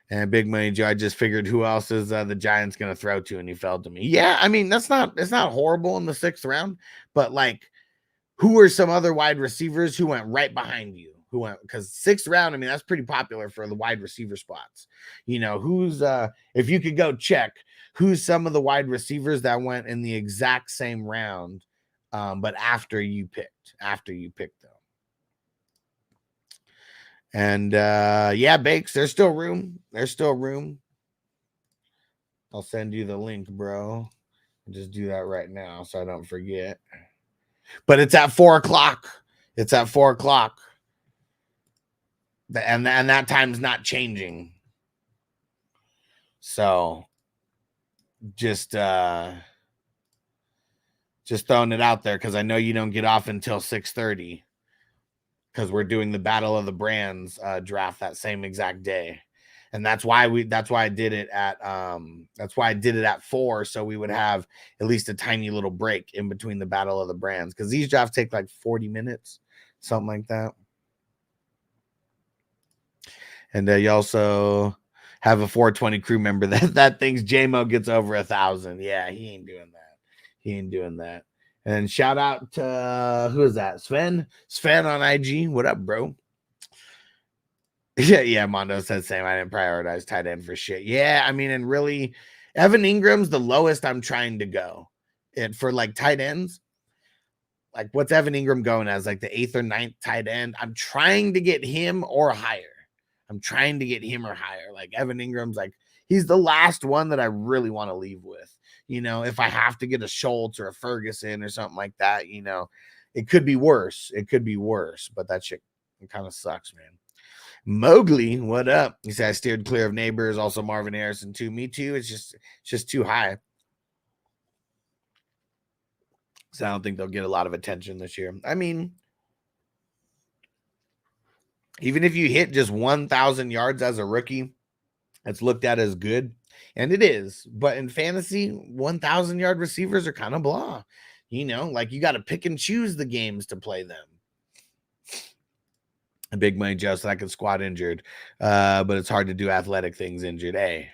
And Big Money Joe, I just figured who else is the Giants going to throw to, and he fell to me. Yeah, I mean, it's not horrible in the 6th round, but like, who are some other wide receivers who went right behind you? Because 6th round, I mean, that's pretty popular for the wide receiver spots. You know, who's if you could go check who's some of the wide receivers that went in the exact same round, but after you picked them. And yeah, Bakes, there's still room. I'll send you the link, bro. I'll just do that right now so I don't forget. But it's at 4:00. It's at 4:00. And that time's not changing. So just throwing it out there, because I know you don't get off until 6:30, because we're doing the Battle of the Brands draft that same exact day. And that's why I did it at 4, so we would have at least a tiny little break in between the Battle of the Brands, because these drafts take like 40 minutes, something like that. And you also have a 420 crew member that thinks J-Mo gets over 1,000. Yeah, he ain't doing that. And shout out to who is that? Sven on IG. What up, bro? Yeah, Mondo said same. I didn't prioritize tight end for shit. Yeah, I mean, and really, Evan Ingram's the lowest I'm trying to go. And for like tight ends, like what's Evan Ingram going as? Like the 8th or 9th tight end? I'm trying to get him or higher. Like Evan Ingram's like, he's the last one that I really want to leave with. You know, if I have to get a Schultz or a Ferguson or something like that, you know, it could be worse. But that shit kind of sucks, man. Mowgli, what up? He said I steered clear of Neighbors. Also Marvin Harrison too. Me too. It's just too high. So I don't think they'll get a lot of attention this year. I mean, even if you hit just 1,000 yards as a rookie, it's looked at as good. And it is. But in fantasy, 1,000-yard receivers are kind of blah. You know, like you got to pick and choose the games to play them. A Big Money Joe said I can squat injured, but it's hard to do athletic things injured. Hey,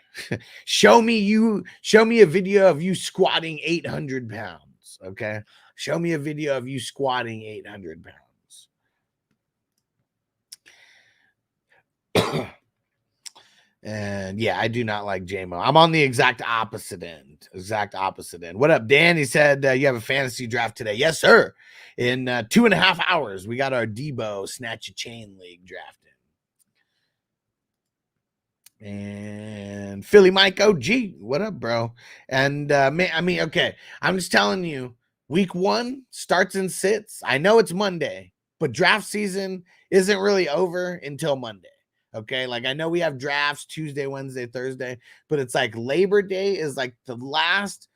show me a video of you squatting 800 pounds. Okay. Show me a video of you squatting 800 pounds. And yeah, I do not like J-Mo. I'm on the exact opposite end. What up, Dan? He said you have a fantasy draft today. Yes, sir. In 2.5 hours, we got our Debo Snatch a Chain League drafting. And Philly Mike OG, what up, bro? And okay, I'm just telling you, week 1 starts and sits. I know it's Monday, but draft season isn't really over until Monday. Okay, like I know we have drafts Tuesday, Wednesday, Thursday, but it's like Labor Day is like the last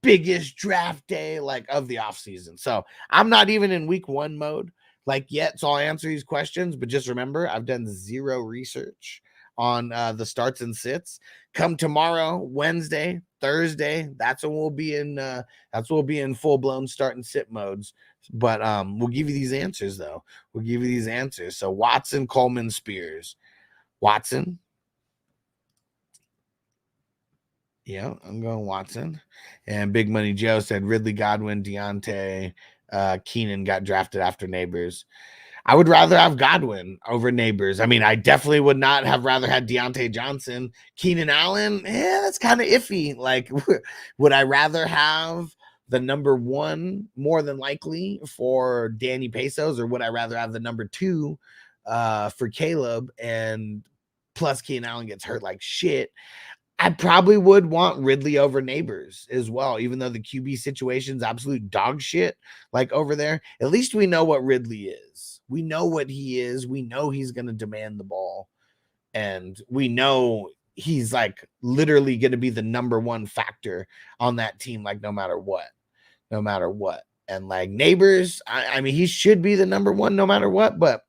biggest draft day like of the off season. So I'm not even in week 1 mode like yet. So I'll answer these questions, but just remember I've done 0 research on the starts and sits. Come tomorrow, Wednesday, Thursday, that's when we'll be in full blown start and sit modes. But we'll give you these answers though. So Watson, Coleman, Spears. Watson. Yeah, I'm going Watson. And Big Money Joe said Ridley, Godwin, Deontay, Keenan got drafted after Neighbors. I would rather have Godwin over Neighbors. I mean, I definitely would not have rather had Deontay Johnson. Keenan Allen, that's kind of iffy. Like, would I rather have the number 1 more than likely for Danny Pesos, or would I rather have the number 2 for Caleb, and plus Keenan Allen gets hurt like shit? I probably would want Ridley over Neighbors as well, even though the QB situation's absolute dog shit. Like over there, at least we know what Ridley is. We know what he is. We know he's going to demand the ball, and we know he's like literally going to be the number one factor on that team. Like no matter what. And like Neighbors, I mean, he should be the number one no matter what, but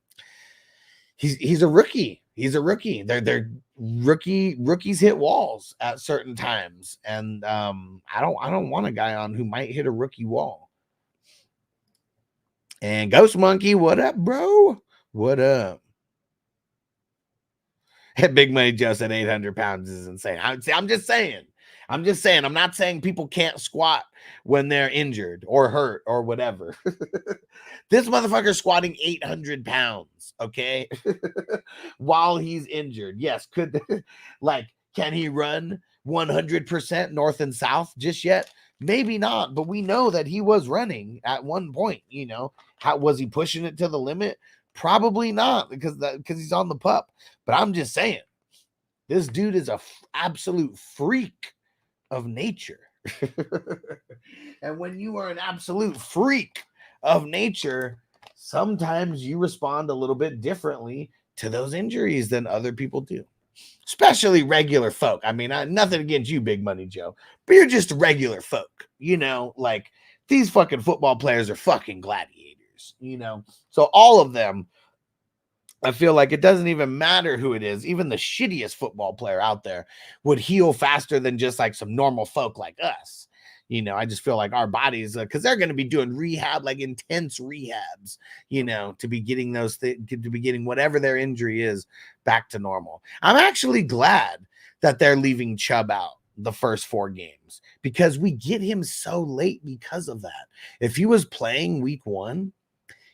he's a rookie. He's a rookie. They're rookies hit walls at certain times, and I don't want a guy on who might hit a rookie wall. And Ghost Monkey, what up, bro? What up? Big Money Joe said 800 pounds is insane. I'm just saying. I'm not saying people can't squat when they're injured or hurt or whatever. This motherfucker's squatting 800 pounds, okay? While he's injured. Yes, can he run 100% north and south just yet? Maybe not, but we know that he was running at one point, you know. How was he pushing it to the limit? Probably not, because he's on the pup. But I'm just saying, this dude is a absolute freak of nature. And when you are an absolute freak of nature, sometimes you respond a little bit differently to those injuries than other people do, especially regular folk. I mean, nothing against you, Big Money Joe, but you're just regular folk, you know. Like, these fucking football players are fucking gladiators, you know. So all of them, I feel like it doesn't even matter who it is. Even the shittiest football player out there would heal faster than just like some normal folk like us. You know, I just feel like our bodies, because they're going to be doing rehab, like intense rehabs, you know, to be getting those things, to be getting whatever their injury is back to normal. I'm actually glad that they're leaving Chubb out the first 4 games, because we get him so late because of that. If he was playing week 1,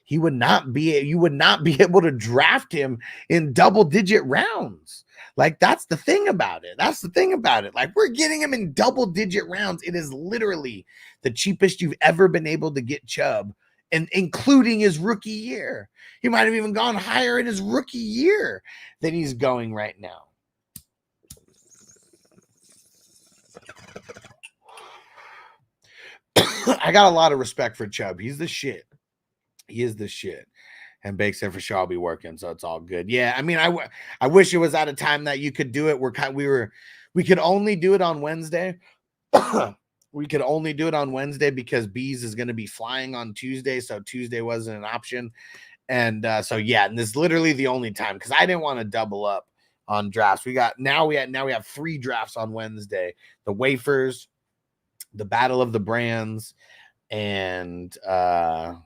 you would not be able to draft him in double-digit rounds. Like, that's the thing about it. Like, we're getting him in double-digit rounds. It is literally the cheapest you've ever been able to get Chubb, and including his rookie year. He might have even gone higher in his rookie year than he's going right now. I got a lot of respect for Chubb. He's the shit. He is the shit. And Bake said for sure I'll be working, so it's all good. Yeah, I mean, I wish it was at a time that you could do it. We could only do it on Wednesday. We could only do it on Wednesday because Bees is going to be flying on Tuesday, so Tuesday wasn't an option. And so yeah, and this is literally the only time, because I didn't want to double up on drafts. We have 3 drafts on Wednesday: the Wafers, the Battle of the Brands, and the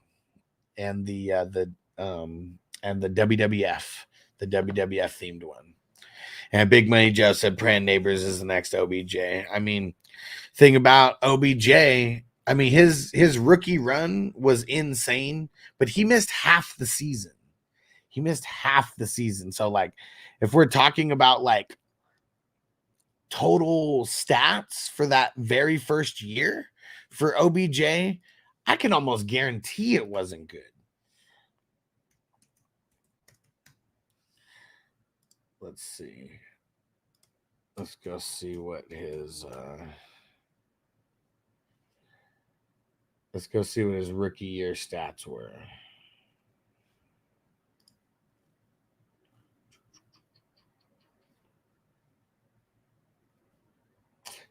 WWF, the WWF themed one. And Big Money Joe said Pran Neighbors is the next OBJ. I mean, thing about OBJ, I mean, his rookie run was insane, but he missed half the season. So like, if we're talking about like total stats for that very first year for OBJ, I can almost guarantee it wasn't good. Let's see. Let's go see what his rookie year stats were.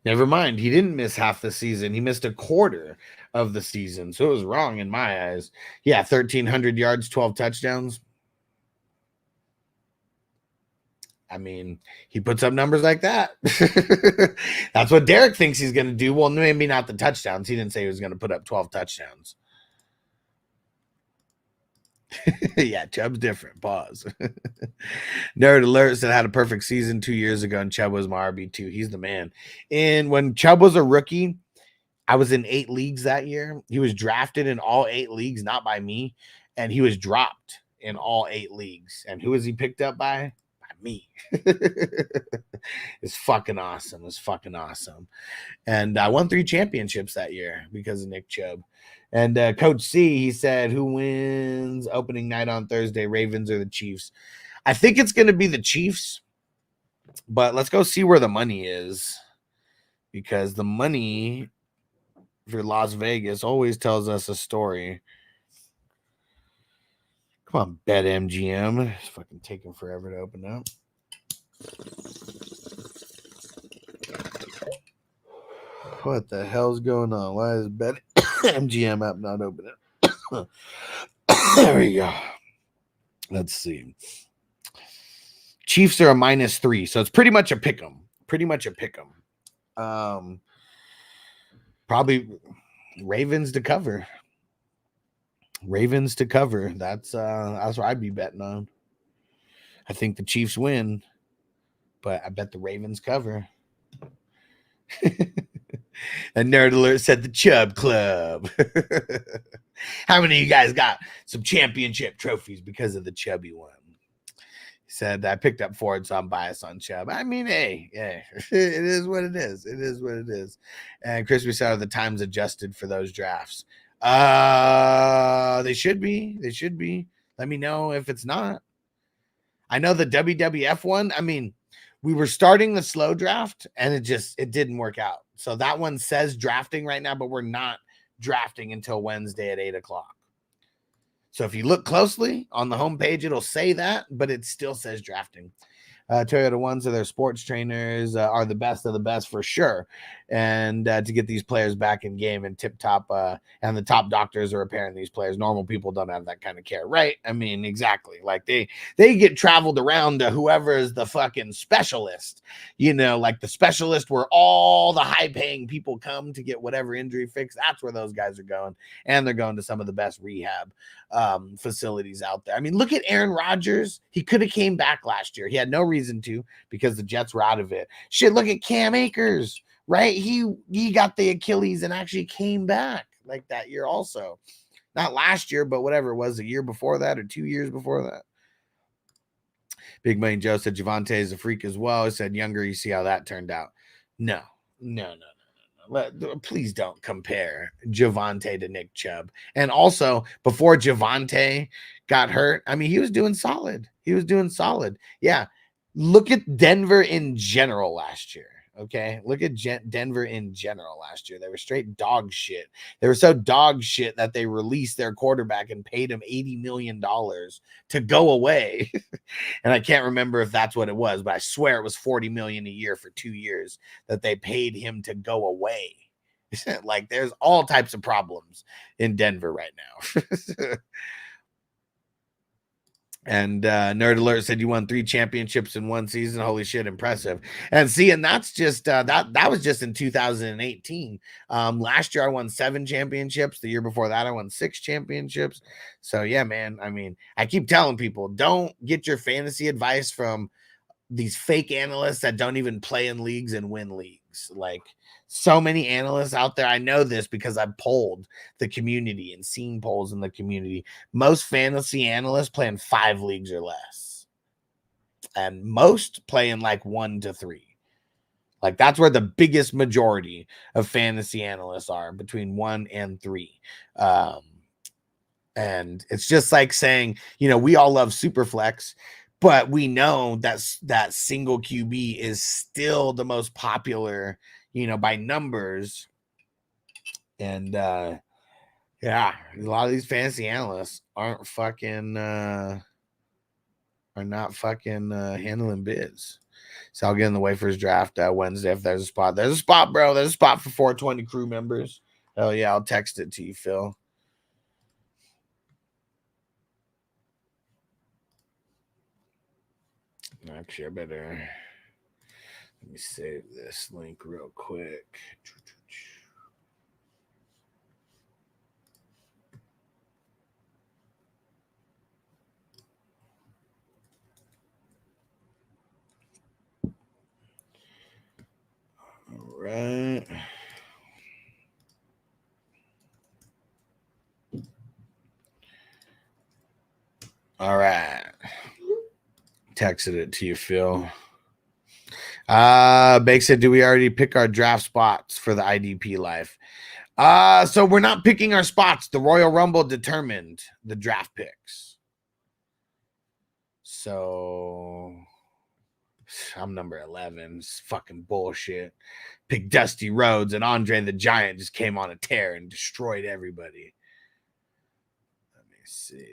Never mind. He didn't miss half the season. He missed a quarter of the season. So it was wrong in my eyes. Yeah, 1,300 yards, 12 touchdowns. I mean, he puts up numbers like that. That's what Derek thinks he's going to do. Well, maybe not the touchdowns. He didn't say he was going to put up 12 touchdowns. Yeah, Chubb's different. Pause. Nerd Alert said had a perfect season 2 years ago, and Chubb was my RB2. He's the man. And when Chubb was a rookie, I was in 8 leagues that year. He was drafted in all 8 leagues, not by me. And he was dropped in all 8 leagues. And who was he picked up by? Me. It's fucking awesome. And I won 3 championships that year because of Nick Chubb. And Coach C, he said, who wins opening night on Thursday, Ravens or the Chiefs? I think it's going to be the Chiefs. But let's go see where the money is, because the money for Las Vegas always tells us a story. Come on, BetMGM. It's fucking taking forever to open up. What the hell's going on? Why is BetMGM app not opening? There we go. Let's see. Chiefs are a -3, so it's pretty much a pick 'em. Probably Ravens to cover. That's what I'd be betting on. I think the Chiefs win, but I bet the Ravens cover. And Nerd Alert said the Chubb Club. How many of you guys got some championship trophies because of the Chubby one? He said, I picked up Ford, so I'm biased on Chubb. I mean, hey, it is what it is. It is what it is. And Crispy said, are the times adjusted for those drafts? They should be. They should be. Let me know if it's not. I know the WWF one. I mean, we were starting the slow draft and it didn't work out. So that one says drafting right now, but we're not drafting until Wednesday at 8:00. So if you look closely on the homepage, it'll say that, but it still says drafting. Toyota Ones are their sports trainers, are the best of the best for sure. And to get these players back in game and tip top, and the top doctors are repairing these players. Normal people don't have that kind of care, right? I mean, exactly. Like they get traveled around to whoever is the fucking specialist, like the specialist where all the high paying people come to get whatever injury fixed. That's where those guys are going. And they're going to some of the best rehab facilities out there. I mean, look at Aaron Rodgers. He could have came back last year. He had no reason to because the Jets were out of it. Shit, look at Cam Akers, right? He got the Achilles and actually came back like that year also. Not last year, but whatever it was, a year before that or 2 years before that. Big Money Joe said Javonte is a freak as well. He said younger, you see how that turned out. No. Please don't compare Javonte to Nick Chubb. And also, before Javonte got hurt, I mean, he was doing solid. Yeah. Look at Denver in general last year. Okay. Look at Denver in general last year. They were straight dog shit. They were so dog shit that they released their quarterback and paid him $80 million to go away. And I can't remember if that's what it was, but I swear it was $40 million a year for 2 years that they paid him to go away. Like there's all types of problems in Denver right now. And Nerd Alert said you won 3 championships in one season. Holy shit, impressive. And see, and that's just that was just in 2018. Last year I won 7 championships. The year before that I won 6 championships. So yeah, man. I mean, I keep telling people, don't get your fantasy advice from these fake analysts that don't even play in leagues and win leagues. Like so many analysts out there. I know this because I've polled the community and seen polls in the community. Most fantasy analysts play in 5 leagues or less. And most play in like 1 to 3. Like that's where the biggest majority of fantasy analysts are, between 1 and 3. And it's just like saying, we all love Superflex, but we know that single QB is still the most popular, by numbers. And yeah, a lot of these fantasy analysts are not fucking handling bids. So I'll get in the waivers draft Wednesday if there's a spot. There's a spot, bro. There's a spot for 420 crew members. Hell yeah, I'll text it to you, Phil. Actually, I better let me save this link real quick. All right. All right. Texted it to you, Phil. Bake said, do we already pick our draft spots for the IDP life? So we're not picking our spots. The Royal Rumble determined the draft picks. So I'm number 11. It's fucking bullshit. Pick Dusty Rhodes, and Andre the Giant just came on a tear and destroyed everybody. Let me see.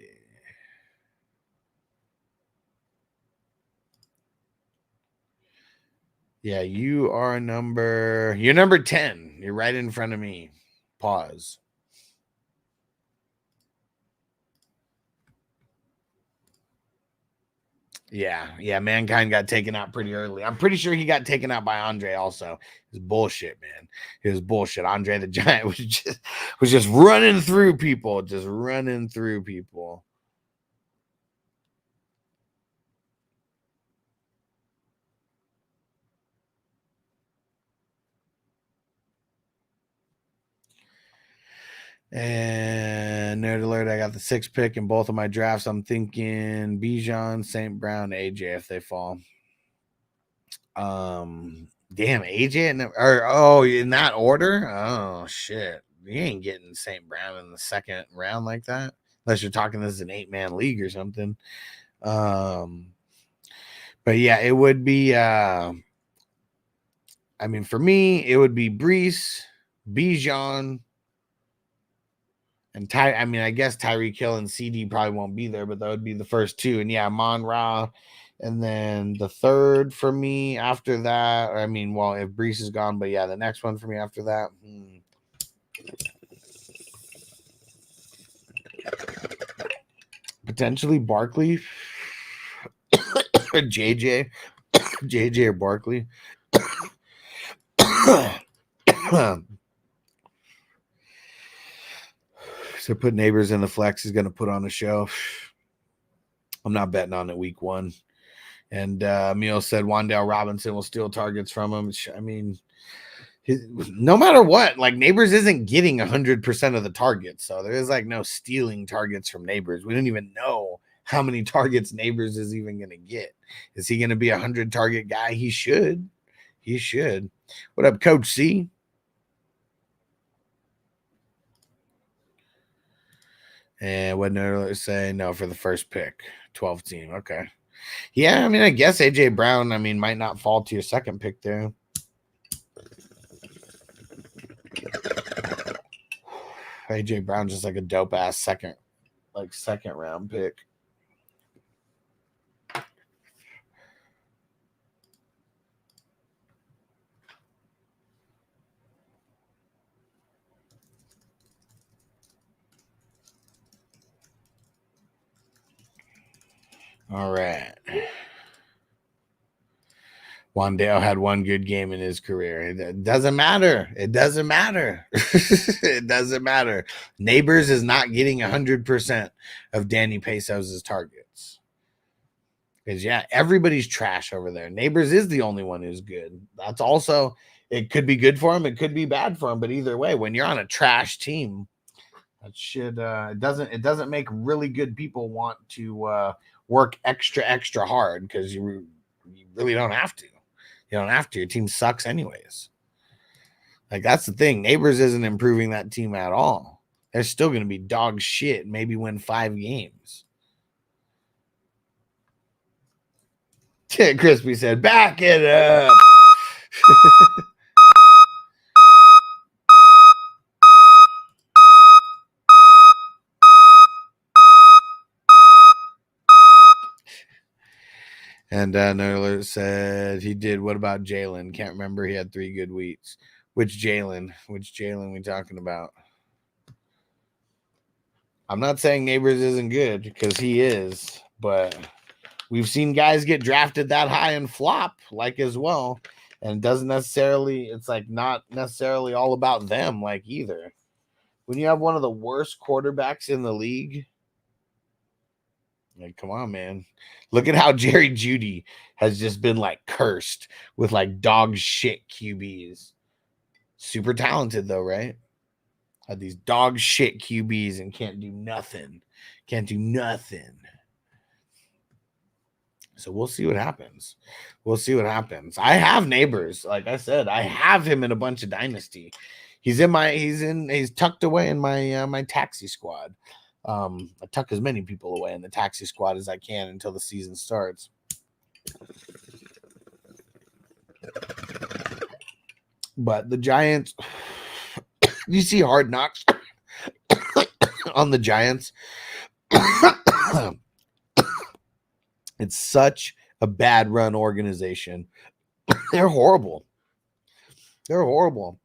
Yeah, you're number 10. You're right in front of me. Pause. Yeah, Mankind got taken out pretty early. I'm pretty sure he got taken out by Andre also. It was bullshit, man. It was bullshit. Andre the Giant was just running through people, And nerd alert, I got the 6th pick in both of my drafts. I'm thinking Bijan, St. Brown, AJ if they fall. Damn, AJ in that order? Oh shit. You ain't getting St. Brown in the 2nd round like that. Unless you're talking this is an 8-man league or something. But yeah, it would be for me, it would be Brees, Bijan, and I guess Tyreek Hill and CD probably won't be there, but that would be the first 2. And yeah, Mon-Ra. And then the 3rd for me after that, if Brees is gone, but yeah, the next one for me after that. Potentially Barkley or JJ or Barkley. So put Neighbors in the flex. He's going to put on a show. I'm not betting on it week 1. And Emil said Wan'Dale Robinson will steal targets from him. No matter what, like Neighbors isn't getting 100% of the targets. So there is like no stealing targets from Neighbors. We don't even know how many targets Neighbors is even going to get. Is he going to be a 100 target guy? He should. What up, Coach C? And what did I say? No, for the first pick, 12 team. Okay. Yeah, I guess AJ Brown, might not fall to your 2nd pick there. AJ Brown just like a dope ass second round pick. All right. Wan'Dale had one good game in his career. It doesn't matter. It doesn't matter. Neighbors is not getting 100% of Danny Pesos' targets. Because, yeah, everybody's trash over there. Neighbors is the only one who's good. That's also, it could be good for him. It could be bad for him. But either way, when you're on a trash team, that shit, it doesn't make really good people want to work extra hard because you really don't have to. You don't have to. Your team sucks anyways. Like, that's the thing. Neighbors isn't improving that team at all. They're still going to be dog shit, maybe win 5 games. Crispy said, back it up. And Nerler said he did. What about Jalen? Can't remember. He had 3 good weeks. Which Jalen we talking about? I'm not saying Neighbors isn't good because he is, but we've seen guys get drafted that high and flop like as well. And it doesn't necessarily, it's like not necessarily all about them like either. When you have one of the worst quarterbacks in the league, like, come on, man. Look at how Jerry Jeudy has just been like cursed with like dog shit QBs. Super talented though, right? Had these dog shit QBs and can't do nothing. So we'll see what happens. I have Neighbors. Like I said, I have him in a bunch of dynasty. He's tucked away in my taxi squad. I tuck as many people away in the taxi squad as I can until the season starts. But the Giants, you see Hard Knocks on the Giants. It's such a bad run organization. They're horrible. They're horrible.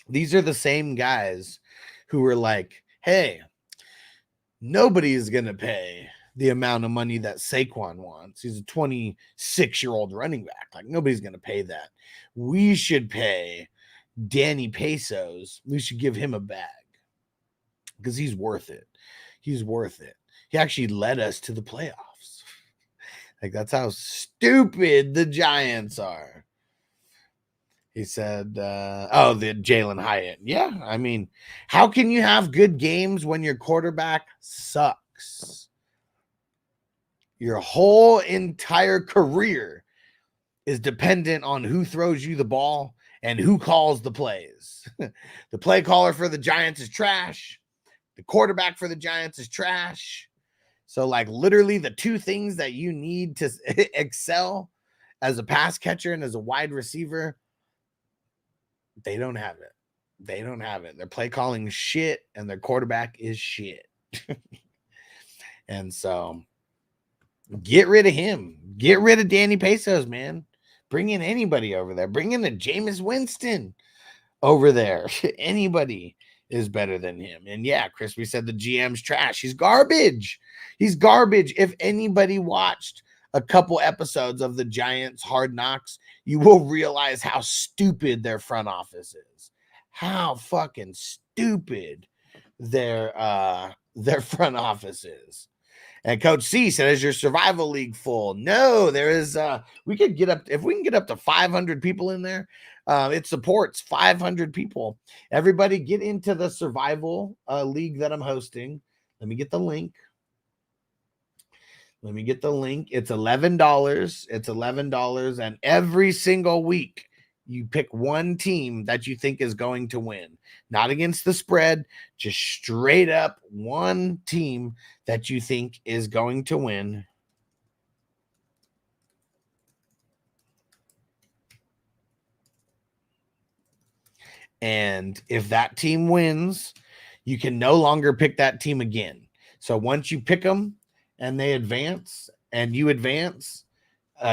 These are the same guys who were like, hey, nobody is going to pay the amount of money that Saquon wants. He's a 26-year-old running back. Like, nobody's going to pay that. We should pay Danny Pesos. We should give him a bag because he's worth it. He's worth it. He actually led us to the playoffs. Like, that's how stupid the Giants are. He said, the Jalen Hyatt. Yeah, I mean, how can you have good games when your quarterback sucks? Your whole entire career is dependent on who throws you the ball and who calls the plays. The play caller for the Giants is trash. The quarterback for the Giants is trash. So, like, literally the two things that you need to excel as a pass catcher and as a wide receiver, they don't have it. They don't have it. Their play calling is shit, and their quarterback is shit. And so, get rid of him. Get rid of Danny Pesos, man. Bring in anybody over there. Bring in a Jameis Winston over there. Anybody is better than him. And yeah, Crispy said the GM's trash. He's garbage. He's garbage. If anybody watched a couple episodes of the Giants Hard Knocks, you will realize how stupid their front office is. How fucking stupid their front office is. And Coach C said, is your survival league full? No, there is we could get up, if we can get up to 500 people in there, it supports 500 people. Everybody get into the survival league that I'm hosting. Let me get the link. It's $11. It's $11. And every single week, you pick one team that you think is going to win. Not against the spread, just straight up one team that you think is going to win. And if that team wins, you can no longer pick that team again. So once you pick them and they advance and you advance,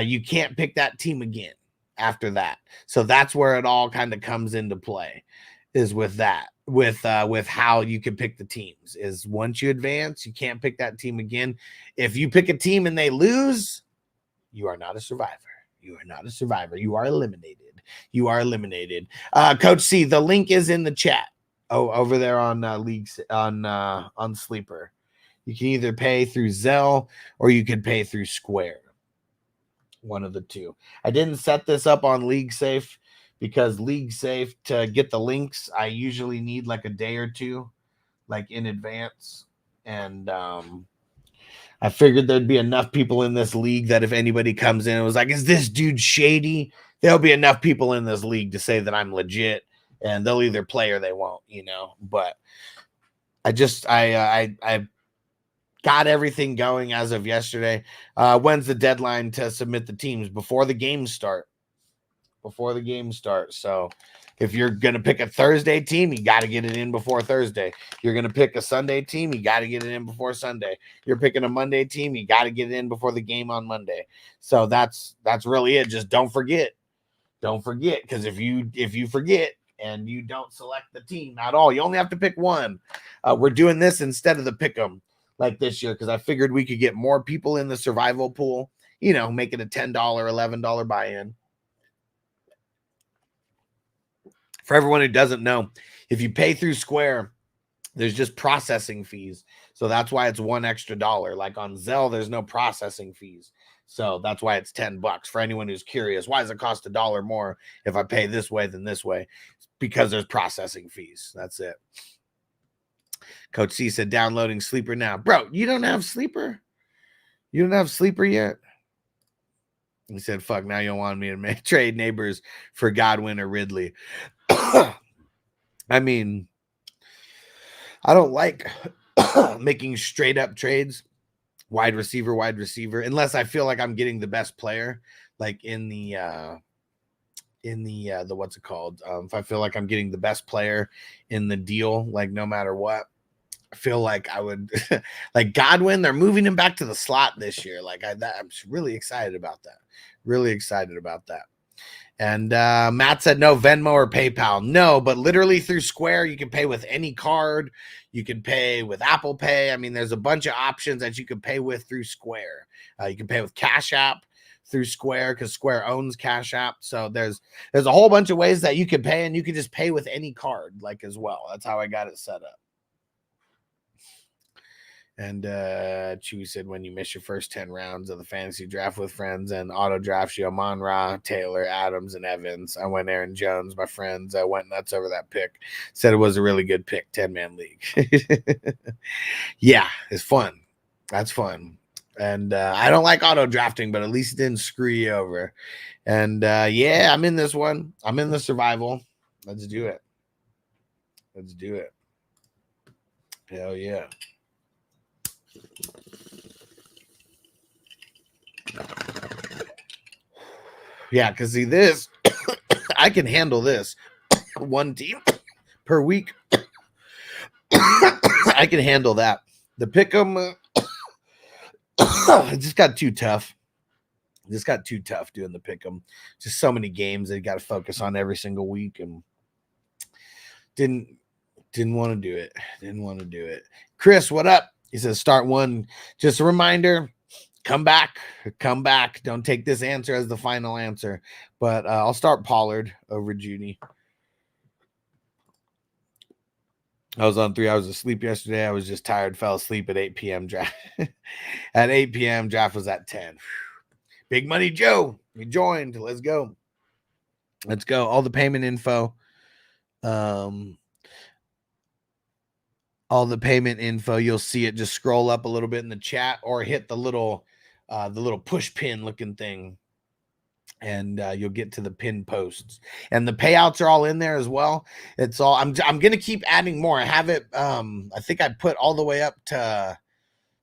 you can't pick that team again after that. So that's where it all kind of comes into play, is with that, with how you can pick the teams. Is once you advance, you can't pick that team again. If you pick a team and they lose, you are not a survivor. You are not a survivor. You are eliminated. You are eliminated. Coach C, the link is in the chat. Oh, over there on leagues on Sleeper. You can either pay through Zelle or you could pay through Square. One of the two. I didn't set this up on League Safe because League Safe, to get the links, I usually need like a day or two, like in advance. And I figured there'd be enough people in this league that if anybody comes in and was like, is this dude shady? There'll be enough people in this league to say that I'm legit, and they'll either play or they won't, you know. But I got everything going as of yesterday. When's the deadline to submit the teams? Before the games start. So if you're going to pick a Thursday team, you got to get it in before Thursday. You're going to pick a Sunday team, you got to get it in before Sunday. You're picking a Monday team, you got to get it in before the game on Monday. So that's really it. Just don't forget. Don't forget, because if you forget and you don't select the team at all, you only have to pick one. We're doing this instead of the pick 'em like this year because I figured we could get more people in the survival pool, you know, make it a $10, $11 buy-in. For everyone who doesn't know, if you pay through Square, there's just processing fees. So that's why it's $1 extra. Like on Zelle, there's no processing fees. So that's why it's $10. For anyone who's curious, why does it cost $1 more if I pay this way than this way? It's because there's processing fees. That's it. Coach C said downloading Sleeper now. Bro, you don't have Sleeper? You don't have Sleeper yet? He said, fuck, now you don't want me to trade neighbors for Godwin or Ridley. I mean, I don't like making straight up trades, wide receiver, unless I feel like I'm getting the best player, like in the in the what's it called? If I feel like I'm getting the best player in the deal, like no matter what, I feel like I would like Godwin. They're moving him back to the slot this year. Like I'm really excited about that. Really excited about that. And Matt said no Venmo or PayPal. No, but literally through Square, you can pay with any card. You can pay with Apple Pay. I mean, there's a bunch of options that you can pay with through Square. You can pay with Cash App through Square because Square owns Cash App. So there's a whole bunch of ways that you can pay, and you can just pay with any card like as well. That's how I got it set up. And Chewy said, when you miss your first 10 rounds of the fantasy draft with friends and auto drafts you Amon-Ra, Taylor, Adams, and Evans. I went Aaron Jones, my friends. I went nuts over that pick. Said it was a really good pick, 10-man league. Yeah, it's fun. That's fun. And I don't like auto drafting, but at least it didn't screw you over. And yeah, I'm in this one. I'm in the survival. Let's do it. Let's do it. Hell yeah. Yeah, because see this, I can handle this. One team per week. I can handle that. The pick'em, it just got too tough. It just got too tough doing the pick'em. Just so many games that you got to focus on every single week, and didn't want to do it. Didn't want to do it. Chris, what up? He says, start one. Just a reminder, come back. Don't take this answer as the final answer. But I'll start Pollard over Judy. I was on 3 hours of sleep yesterday. I was just tired, fell asleep at 8 p.m. draft. At 8 p.m., draft was at 10. Big Money Joe, you joined. Let's go. Let's go. All the payment info. All the payment info, you'll see it. Just scroll up a little bit in the chat or hit the little push pin looking thing, and you'll get to the pin posts. And the payouts are all in there as well. It's all I'm gonna keep adding more. I have it. I think I put all the way up to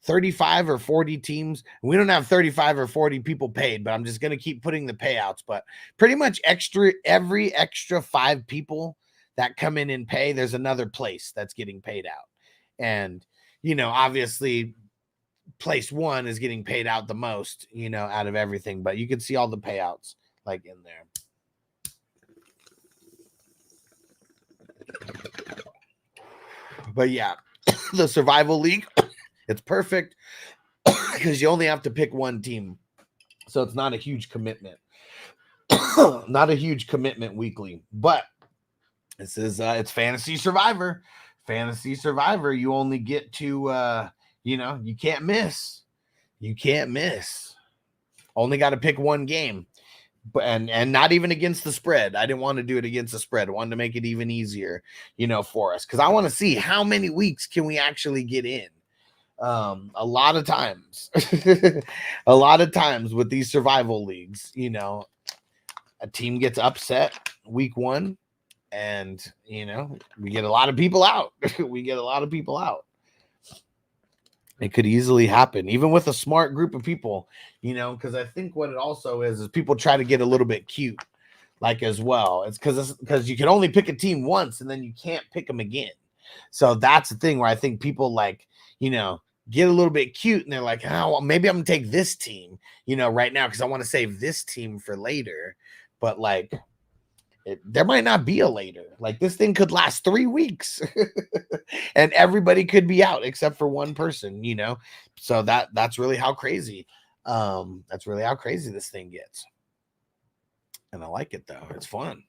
35 or 40 teams. We don't have 35 or 40 people paid, but I'm just gonna keep putting the payouts. But pretty much every extra 5 people that come in and pay, there's another place that's getting paid out. And, obviously place 1 is getting paid out the most, out of everything, but you can see all the payouts like in there. But yeah, the survival league, it's perfect because you only have to pick one team. So it's not a huge commitment, not a huge commitment weekly, but this is it's Fantasy Survivor. Fantasy Survivor, you only get to you can't miss. You can't miss. Only got to pick one game. And not even against the spread. I didn't want to do it against the spread. I wanted to make it even easier, for us. Because I want to see how many weeks can we actually get in. A lot of times. A lot of times with these survival leagues, a team gets upset week 1. And, we get a lot of people out. It could easily happen, even with a smart group of people, because I think what it also is people try to get a little bit cute, like as well. It's because you can only pick a team once and then you can't pick them again. So that's the thing where I think people get a little bit cute and they're like, oh, well, maybe I'm going to take this team, right now because I want to save this team for later. But there might not be a later. Like this thing could last 3 weeks and everybody could be out except for one person, so that's really how crazy this thing gets. And I like it though. It's fun.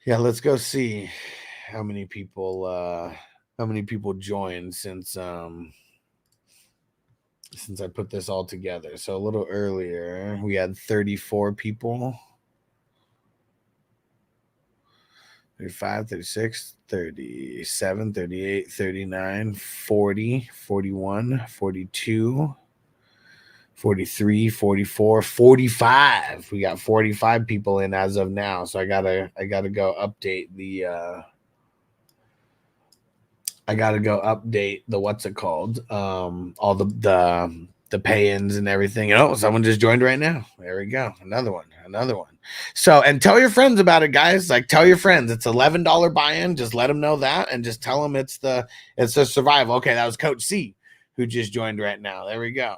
Yeah. Let's go see how many people joined since I put this all together. So a little earlier we had 34 people. 35, 36, 37, 38, 39, 40, 41, 42, 43, 44, 45. We got 45 people in as of now. So I gotta go update the what's it called? All the pay-ins and everything. Someone just joined right now. There we go. Another one. So, and tell your friends about it, guys. Like, tell your friends it's $11 buy-in. Just let them know that, and just tell them it's the survival. Okay, that was Coach C who just joined right now. There we go.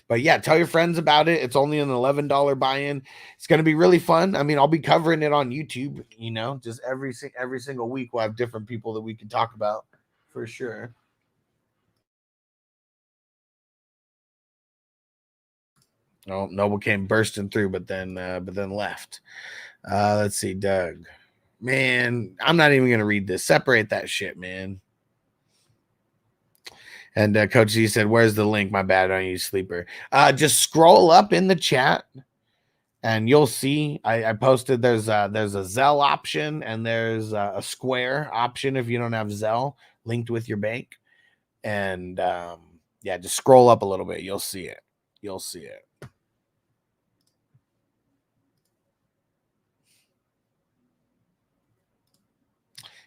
But yeah, tell your friends about it. It's only an $11 buy-in. It's going to be really fun. I mean, I'll be covering it on YouTube, just every single week we'll have different people that we can talk about for sure. Oh, Noble came bursting through, but then left. Let's see, Doug. Man, I'm not even going to read this. Separate that shit, man. And Coach Z said, where's the link? My bad, I don't use Sleeper. Just scroll up in the chat and you'll see I posted there's a Zelle option and there's a Square option if you don't have Zelle linked with your bank. And yeah, just scroll up a little bit. You'll see it.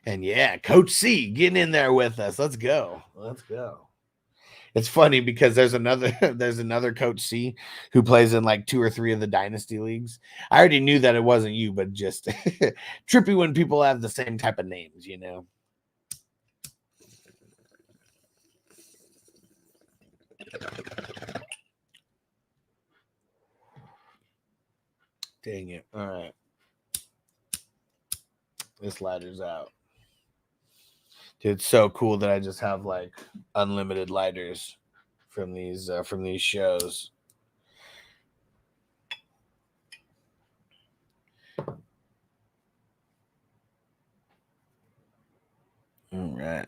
And yeah, Coach C getting in there with us. Let's go. It's funny because there's another Coach C who plays in like 2 or 3 of the dynasty leagues. I already knew that it wasn't you, but just trippy when people have the same type of names, Dang it. All right. This lighter's out. Dude, it's so cool that I just have like unlimited lighters from these shows. All right.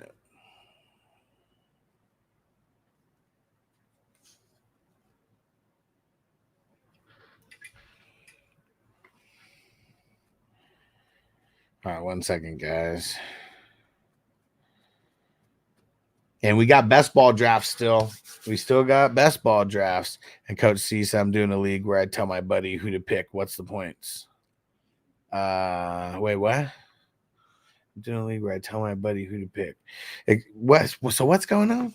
All right, 1 second, guys. And we got best ball drafts still. We still got best ball drafts. And Coach C said I'm doing a league where I tell my buddy who to pick. What's the points? Wait, what? I'm doing a league where I tell my buddy who to pick. So what's going on?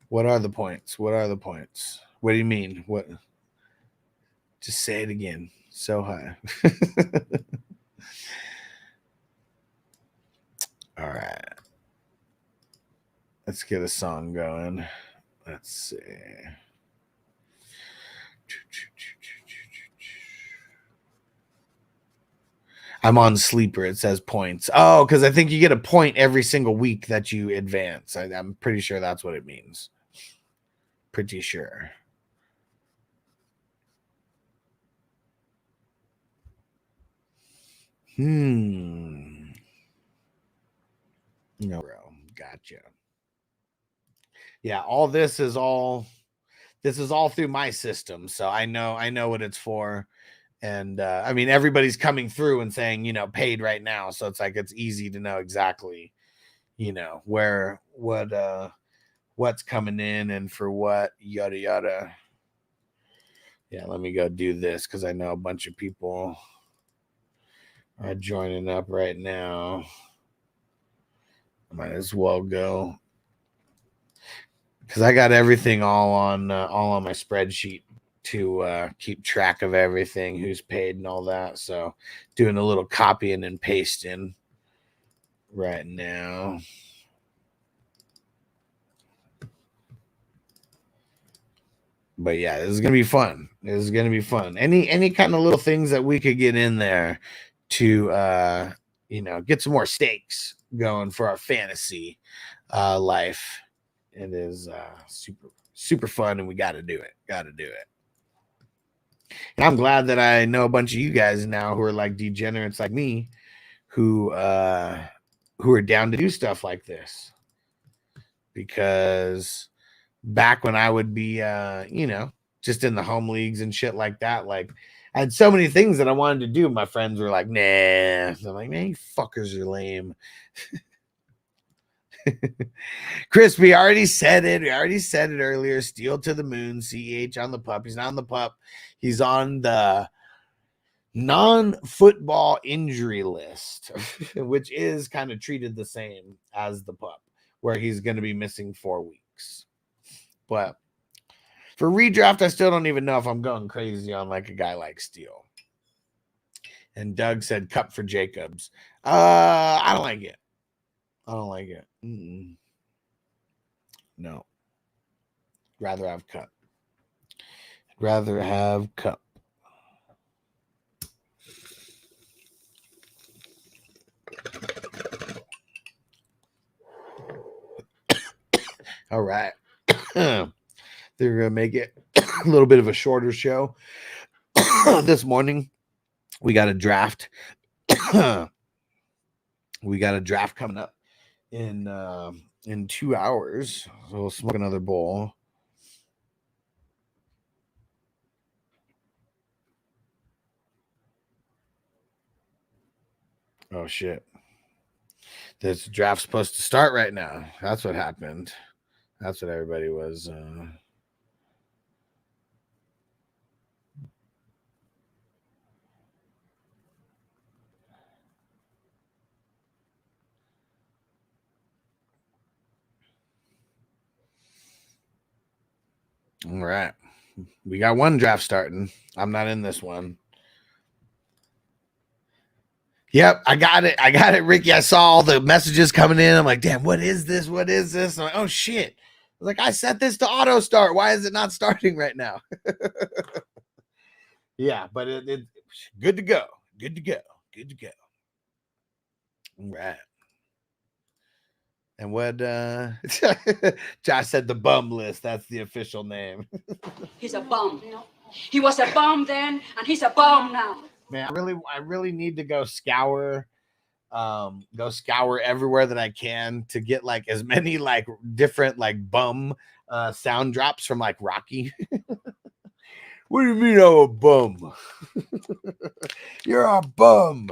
What are the points? What do you mean? What? Just say it again. So high. All right. Let's get a song going. Let's see. I'm on Sleeper. It says points. Oh, because I think you get a point every single week that you advance. I'm pretty sure that's what it means. Pretty sure. No, bro. Gotcha. Yeah, all this is all through my system, so I know what it's for. And I mean, everybody's coming through and saying, paid right now, so it's like it's easy to know exactly, where what's coming in and for what, yada yada. Yeah, let me go do this because I know a bunch of people are joining up right now. Might as well go because I got everything all on my spreadsheet to keep track of everything, who's paid and all that. So doing a little copying and pasting right now. But yeah, this is gonna be fun. Any kind of little things that we could get in there to get some more stakes going for our fantasy life. It is super fun, and we got to do it. And I'm glad that I know a bunch of you guys now who are like degenerates like me, who are down to do stuff like this. Because back when I would be, just in the home leagues and shit like that, like I had so many things that I wanted to do. My friends were like, nah. So I'm like, man, you fuckers are lame. Chris, we already said it earlier. Steel to the moon. CH on the pup. He's not on the pup. He's on the non-football injury list, which is kind of treated the same as the pup. where he's going to be missing 4 weeks. But for redraft, I still don't even know if I'm going crazy on like a guy like Steele. And Doug said Cup for Jacobs. I don't like it. I don't like it. No. Rather have Cup. I'd rather have Cup. All right. They're going to make it a little bit of a shorter show this morning. We got a draft. We got a draft coming up in 2 hours. So we'll smoke another bowl. Oh shit. This draft's supposed to start right now. That's what happened. That's what everybody was all right. We got one draft starting. I'm not in this one. Yep, I got it. I got it, Ricky. I saw all the messages coming in. I'm like, damn, what is this? What is this? I'm like, oh shit. I was like, I set this to auto start. Why is it not starting right now? Yeah, but it's good to go. Good to go. Good to go. All right. And what Josh said, the bum list. That's the official name. He's a bum. He was a bum then, and he's a bum now. Man, I really need to go scour everywhere that I can to get like as many like different like bum sound drops from like Rocky. What do you mean I'm a bum? You're a bum.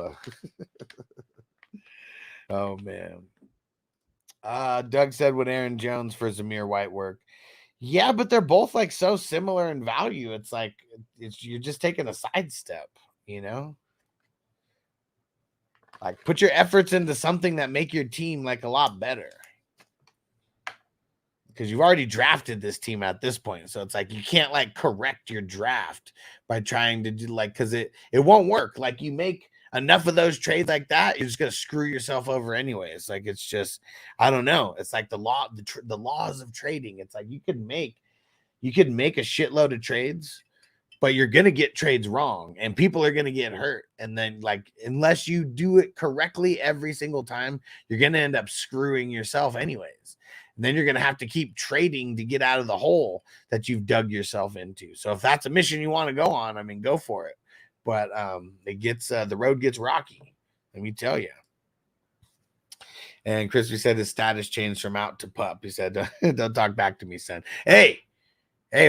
Oh man. Doug said with Aaron Jones for Zamir White work. Yeah, but they're both like so similar in value. It's like you're just taking a sidestep. You know, like put your efforts into something that make your team like a lot better, because you've already drafted this team at this point. So it's like you can't like correct your draft by trying to do like, because it won't work. Like you make enough of those trades like that, you're just gonna screw yourself over anyways. Like it's just, I don't know. It's like the laws of trading. It's like you could make a shitload of trades, but you're going to get trades wrong and people are going to get hurt. And then like, unless you do it correctly every single time, you're going to end up screwing yourself anyways. And then you're going to have to keep trading to get out of the hole that you've dug yourself into. So if that's a mission you want to go on, I mean, go for it. But the road gets rocky. Let me tell you. And Crispy said his status changed from out to pup. He said, don't talk back to me, son. Hey,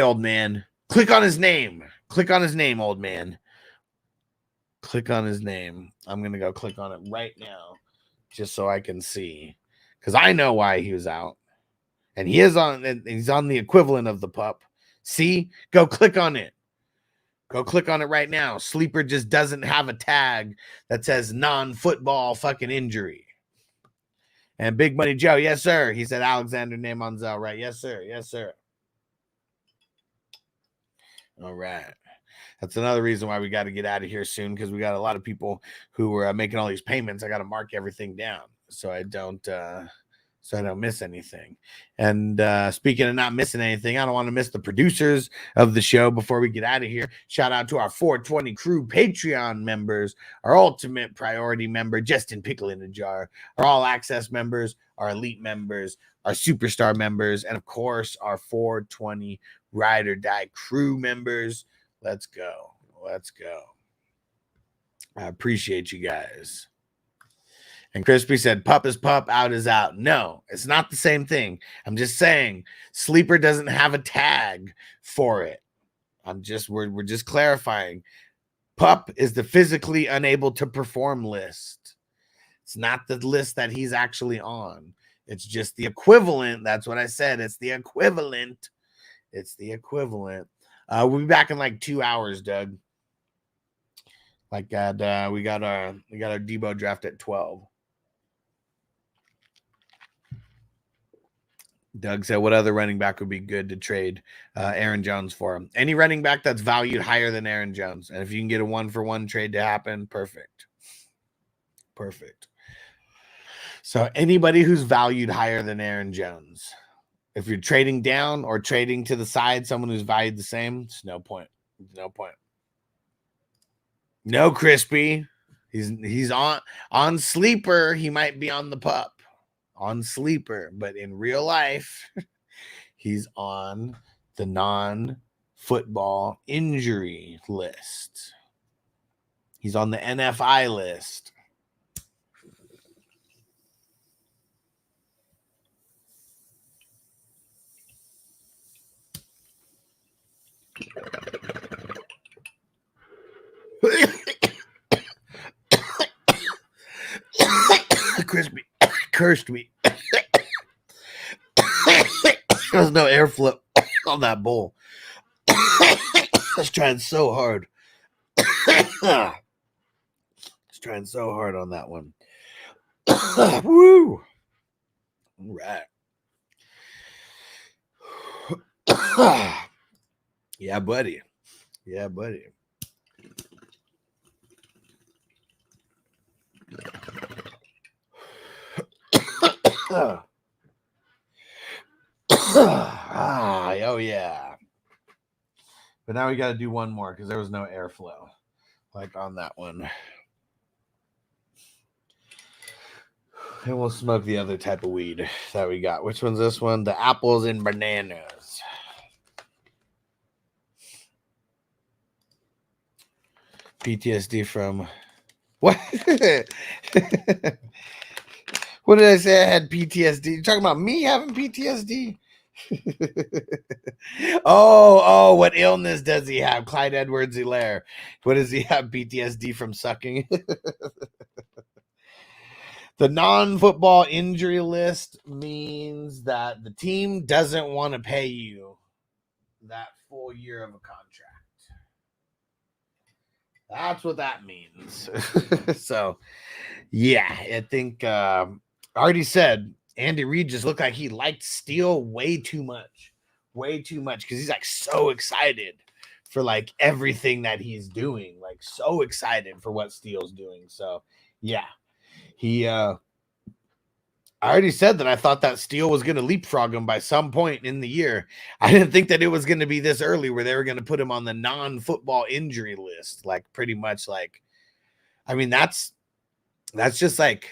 old man. Click on his name. Click on his name, old man. Click on his name. I'm going to go click on it right now just so I can see. Because I know why he was out. And he's on the equivalent of the pup. See? Go click on it. Go click on it right now. Sleeper just doesn't have a tag that says non-football fucking injury. And Big Money Joe, yes, sir. He said Alexander Neymanzel, right? Yes, sir. Yes, sir. All right. That's another reason why we got to get out of here soon, because we got a lot of people who are making all these payments. I got to mark everything down so I don't miss anything. And speaking of not missing anything, I don't want to miss the producers of the show before we get out of here. Shout out to our 420 crew Patreon members, our ultimate priority member, Justin Pickle in a Jar, our all access members, our elite members, our superstar members, and of course our 420 Ride or Die crew members. Let's go. Let's go. I appreciate you guys. And Crispy said, pup is pup, out is out. No, it's not the same thing. I'm just saying Sleeper doesn't have a tag for it. We're just clarifying. Pup is the physically unable to perform list. It's not the list that he's actually on. It's just the equivalent. That's what I said. It's the equivalent. It's the equivalent. We'll be back in like 2 hours, Doug. Like that, we got our Debo draft at 12. Doug said, what other running back would be good to trade Aaron Jones for him? Any running back that's valued higher than Aaron Jones. And if you can get a 1-for-1 trade to happen, perfect. Perfect. So anybody who's valued higher than Aaron Jones, if you're trading down or trading to the side, someone who's valued the same, it's no point. No point. No, Crispy. He's on sleeper. He might be on the pup. On sleeper, but in real life, he's on the non-football injury list. He's on the NFI list. Crispy cursed me. There's no airflow on that bowl. I was trying so hard. I was trying so hard on that one. Woo! All right. Yeah, buddy. Yeah, buddy. Oh yeah. But now we got to do one more because there was no airflow like on that one. And we'll smoke the other type of weed that we got. Which one's this one? The apples and bananas. PTSD from what? What did I say? I had PTSD. You're talking about me having PTSD? Oh, what illness does he have? Clyde Edwards-Helaire. What does he have? PTSD from sucking? The non-football injury list means that the team doesn't want to pay you that full year of a contract. That's what that means. So, yeah, I think I already said Andy Reid just looked like he liked Steele way too much. Way too much because he's like so excited for like everything that he's doing. Like so excited for what Steele's doing. So, yeah. I already said that I thought that Steele was going to leapfrog him by some point in the year. I didn't think that it was going to be this early where they were going to put him on the non-football injury list. Like pretty much like, I mean, that's just like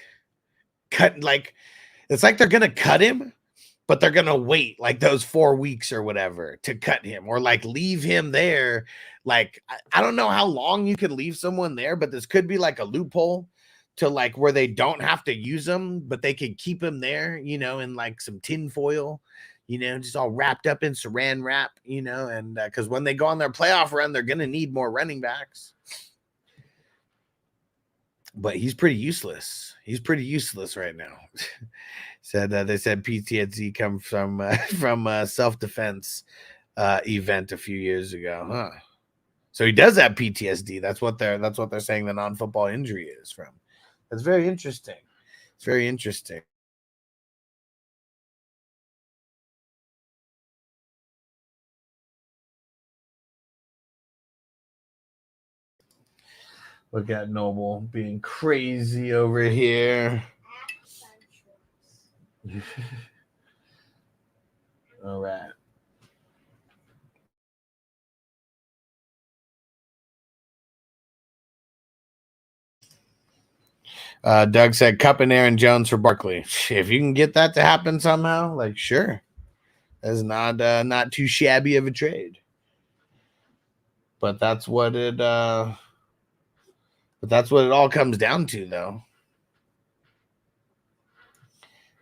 cut. Like it's like they're going to cut him, but they're going to wait like those 4 weeks or whatever to cut him or like leave him there. Like, I don't know how long you could leave someone there, but this could be like a loophole to like where they don't have to use them, but they can keep them there, you know, in like some tin foil, you know, just all wrapped up in saran wrap, you know, and because when they go on their playoff run, they're going to need more running backs. But he's pretty useless. He's pretty useless right now. Said they said PTSD come from self-defense event a few years ago, huh? So he does have PTSD. That's what they're saying the non-football injury is from. That's very interesting. It's very interesting. Look at Noble being crazy over here. All right. Doug said Cup and Aaron Jones for Barkley. If you can get that to happen somehow, like sure. That's not too shabby of a trade. But that's what it all comes down to, though.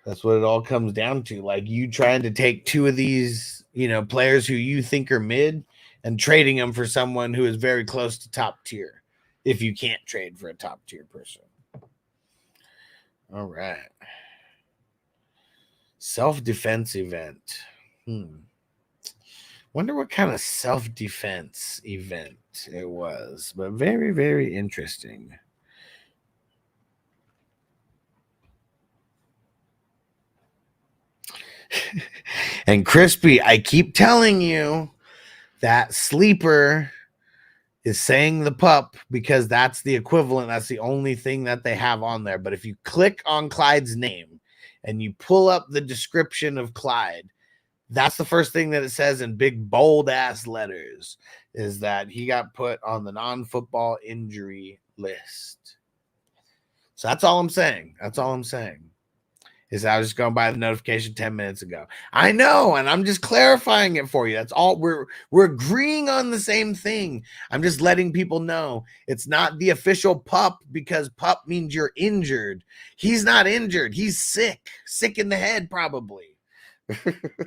That's what it all comes down to. Like you trying to take two of these, you know, players who you think are mid and trading them for someone who is very close to top tier. If you can't trade for a top tier person. All right. Self-defense event. Wonder what kind of self-defense event it was, but very, very interesting. And Crispy, I keep telling you that sleeper is saying the pup because that's the equivalent. That's the only thing that they have on there. But if you click on Clyde's name and you pull up the description of Clyde, that's the first thing that it says in big bold ass letters, is that he got put on the non-football injury list. So that's all I'm saying. That's all I'm saying. Is I was just going by the notification 10 minutes ago. I know, and I'm just clarifying it for you. That's all. We're agreeing on the same thing. I'm just letting people know it's not the official pup, because pup means you're injured. He's not injured. He's sick in the head, probably.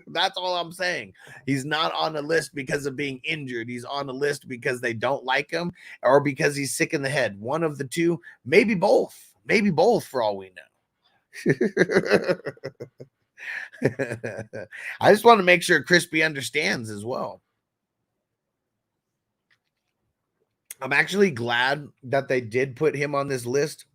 That's all I'm saying. He's not on the list because of being injured. He's on the list because they don't like him, or because he's sick in the head. One of the two, maybe both. Maybe both, for all we know. I just want to make sure Crispy understands as well. I'm actually glad that they did put him on this list,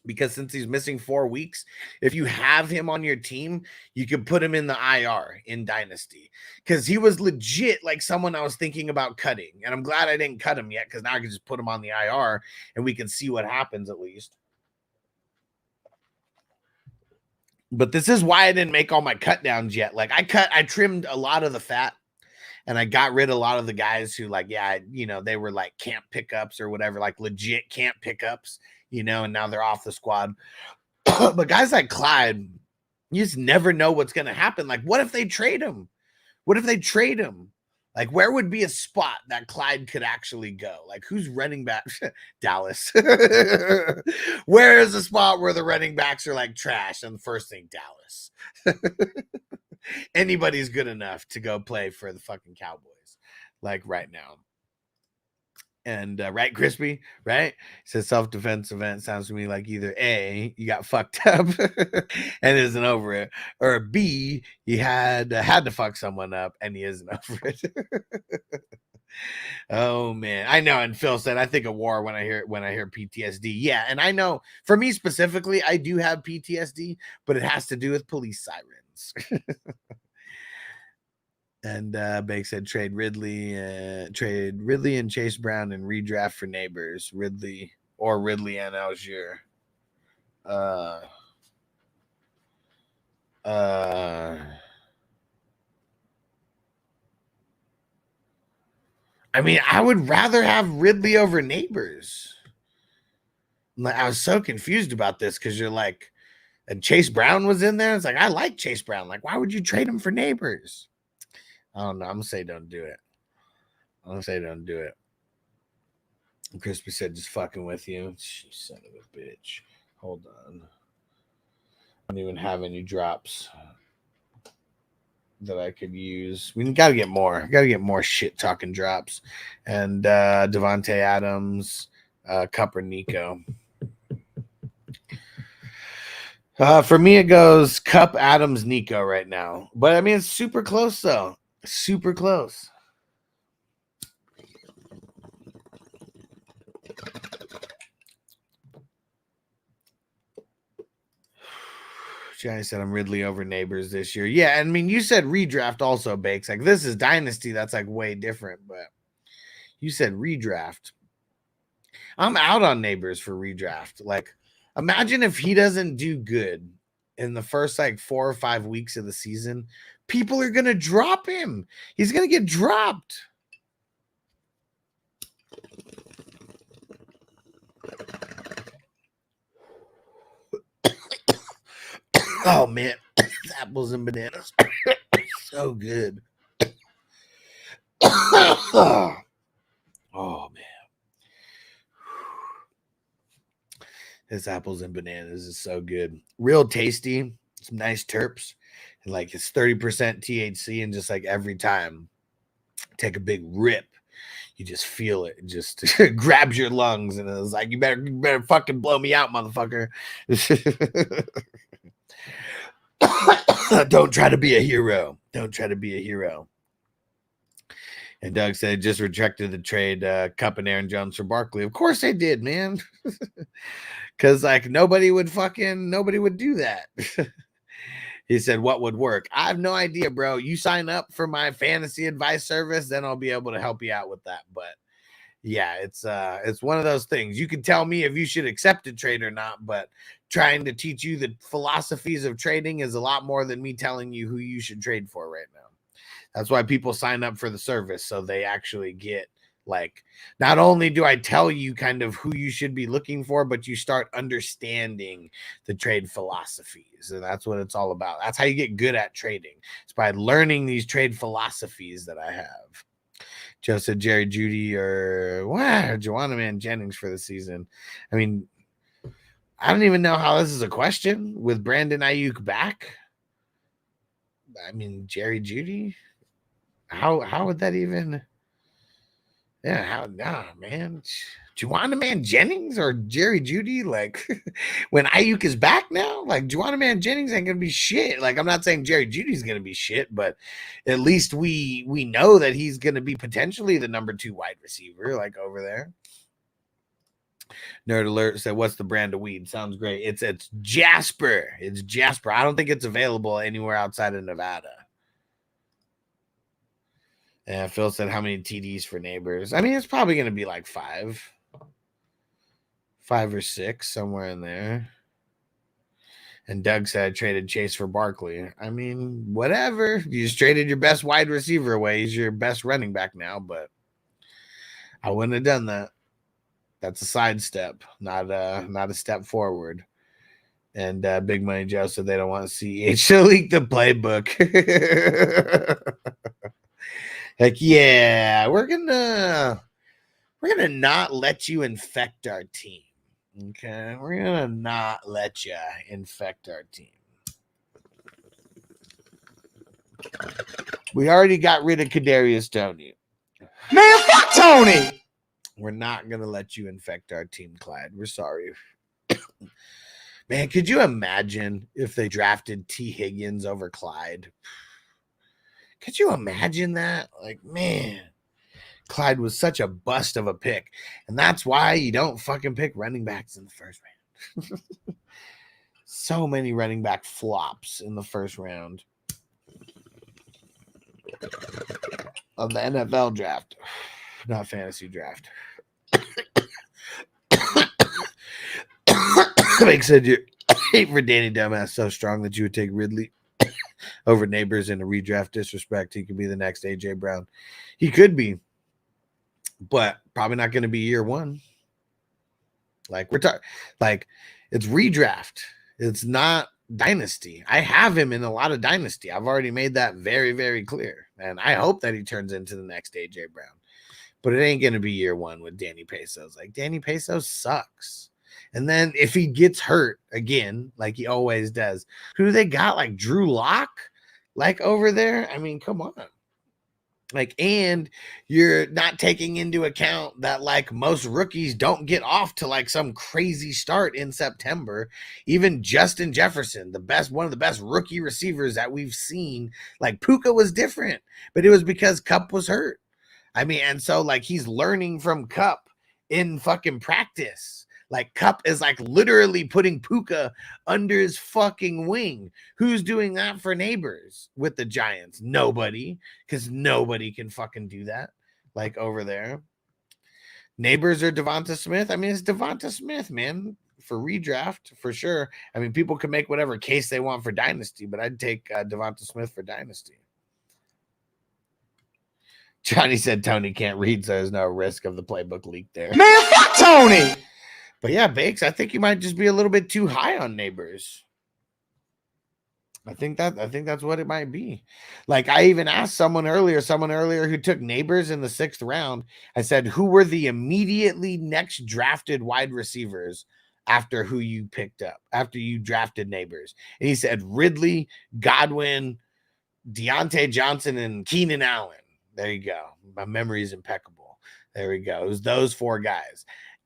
because since he's missing 4 weeks, if you have him on your team, you could put him in the IR in Dynasty, because he was legit like someone I was thinking about cutting. And I'm glad I didn't cut him yet, because now I can just put him on the IR and we can see what happens at least. But this is why I didn't make all my cut downs yet. Like I trimmed a lot of the fat, and I got rid of a lot of the guys who, like, yeah, you know, they were like camp pickups or whatever, like legit camp pickups, you know, and now they're off the squad. But guys like Clyde, you just never know what's going to happen. Like, what if they trade him? What if they trade him? Like, where would be a spot that Clyde could actually go? Like, who's running back? Dallas. Where is a spot where the running backs are like trash? And the first thing, Dallas. Anybody's good enough to go play for the fucking Cowboys, like right now. And right, Crispy, right? Says self-defense event sounds to me like either A, you got fucked up and isn't over it, or B, you had to fuck someone up and he isn't over it. Oh man, I know. And Phil said, I think of war when I hear PTSD. Yeah, and I know for me specifically, I do have PTSD, but it has to do with police sirens. And Bake said trade Ridley and Chase Brown and redraft for Neighbors. Ridley and Algier. I mean, I would rather have Ridley over Neighbors. I was so confused about this, because you're like, and Chase Brown was in there. It's like, I like Chase Brown. Like, why would you trade him for Neighbors? I don't know. I'm going to say don't do it. And Crispy said, just fucking with you. She son of a bitch. Hold on. I don't even have any drops that I could use. We got to get more. Got to get more shit talking drops. And Devontae Adams, Cupper Nico. For me, it goes Cup, Adams, Nico right now. But I mean, it's super close though. Super close. Johnny said I'm Ridley over Neighbors this year. Yeah, I mean, you said redraft also, Bakes. Like, this is Dynasty. That's like way different. But you said redraft. I'm out on Neighbors for redraft. Like, imagine if he doesn't do good in the first like 4 or 5 weeks of the season. People are going to drop him. He's going to get dropped. Oh, man. Apples and bananas. So good. Oh, man. This apples and bananas is so good. Real tasty. Some nice terps. And like it's 30% THC. And just like every time, take a big rip. You just feel it. It just grabs your lungs. And it's like, you better fucking blow me out, motherfucker. Don't try to be a hero. Don't try to be a hero. And Doug said just rejected the trade Cup and Aaron Jones for Barkley. Of course they did, man. Because like nobody would do that. He said, what would work? I have no idea, bro. You sign up for my fantasy advice service, then I'll be able to help you out with that. But yeah, it's one of those things. You can tell me if you should accept a trade or not, but trying to teach you the philosophies of trading is a lot more than me telling you who you should trade for right now. That's why people sign up for the service, so they actually get, like, not only do I tell you kind of who you should be looking for, but you start understanding the trade philosophies. And that's what it's all about. That's how you get good at trading. It's by learning these trade philosophies that I have. Joe said Jerry Jeudy or Juwan Man Jennings for the season. I mean, I don't even know how this is a question with Brandon Ayuk back. I mean, Jerry Jeudy? How would that even... Yeah, man. Juwan Man Jennings or Jerry Jeudy? Like, when Ayuk is back now, like, Juwan Man Jennings ain't gonna be shit. Like, I'm not saying Jerry Judy's gonna be shit, but at least we know that he's gonna be potentially the number 2 wide receiver, like, over there. Nerd Alert said, what's the brand of weed? Sounds great. It's Jasper. It's Jasper. I don't think it's available anywhere outside of Nevada. Yeah, Phil said, how many TDs for Neighbors? I mean, it's probably going to be like 5 or 6, somewhere in there. And Doug said, traded Chase for Barkley. I mean, whatever. You just traded your best wide receiver away. He's your best running back now, but I wouldn't have done that. That's a sidestep, not a step forward. And Big Money Joe said they don't want to see H to leak the playbook. Like, yeah, we're gonna not let you infect our team. Okay, we're gonna not let you infect our team. We already got rid of Kadarius Toney. Man, fuck Tony! We're not gonna let you infect our team, Clyde. We're sorry. Man, could you imagine if they drafted T. Higgins over Clyde? Could you imagine that? Like, man, Clyde was such a bust of a pick. And that's why you don't fucking pick running backs in the first round. So many running back flops in the first round of the NFL draft, not fantasy draft. Mike said your hate for Danny Dumbass so strong that you would take Ridley over Neighbors in a redraft. Disrespect. He could be the next AJ Brown. He could be, but probably not going to be year 1. Like, we're talking, like, it's redraft. It's not dynasty. I have him in a lot of dynasty. I've already made that very, very clear. And I hope that he turns into the next AJ Brown. But it ain't going to be year 1 with Danny Pesos. Like, Danny Pesos sucks. And then if he gets hurt again, like he always does, who do they got? Like Drew Lock, like over there? I mean, come on. Like, and you're not taking into account that like most rookies don't get off to like some crazy start in September. Even Justin Jefferson, one of the best rookie receivers that we've seen, like Puka was different, but it was because Kupp was hurt. I mean, and so like he's learning from Kupp in fucking practice. Like Kupp is like literally putting Puka under his fucking wing. Who's doing that for Neighbors with the Giants? Nobody, because nobody can fucking do that. Like over there, Neighbors or Devonta Smith. I mean, it's Devonta Smith, man, for redraft for sure. I mean, people can make whatever case they want for dynasty, but I'd take Devonta Smith for dynasty. Johnny said Tony can't read, so there's no risk of the playbook leak there. Man, fuck Tony! But yeah, Bakes, I think you might just be a little bit too high on Neighbors. I think that's what it might be. Like I even asked someone earlier who took Neighbors in the 6th round. I said, who were the immediately next drafted wide receivers after who you picked up, after you drafted Neighbors? And he said Ridley, Godwin, Deontay Johnson, and Keenan Allen. There you go. My memory is impeccable. There we go. It was those 4 guys.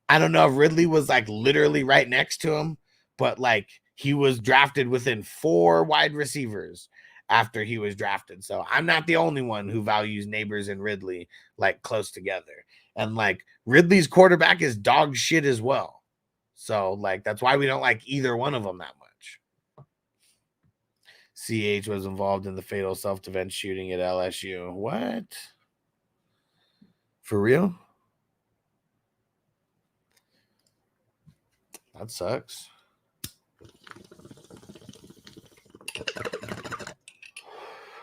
I don't know if Ridley was like literally right next to him, but like he was drafted within 4 wide receivers after he was drafted. So I'm not the only one who values Neighbors and Ridley like close together. And like Ridley's quarterback is dog shit as well. So like that's why we don't like either one of them that much. CH was involved in the fatal self-defense shooting at LSU. What? For real? That sucks.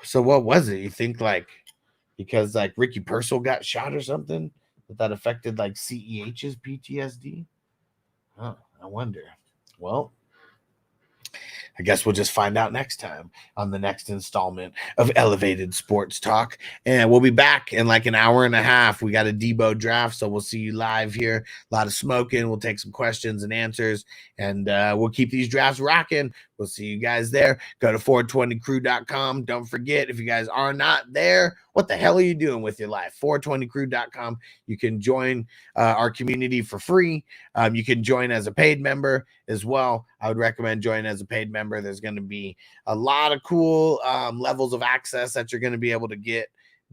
So what was it? You think like because like Ricky Purcell got shot or something that affected like CEH's PTSD? Oh, I wonder. Well, I guess we'll just find out next time on the next installment of Elevated Sports Talk. And we'll be back in like an hour and a half. We got a Debo draft, so we'll see you live here. A lot of smoking. We'll take some questions and answers, and we'll keep these drafts rocking. We'll see you guys there. Go to 420crew.com. Don't forget, if you guys are not there, what the hell are you doing with your life? 420crew.com. You can join our community for free. You can join as a paid member as well. I would recommend joining as a paid member. There's going to be a lot of cool levels of access that you're going to be able to get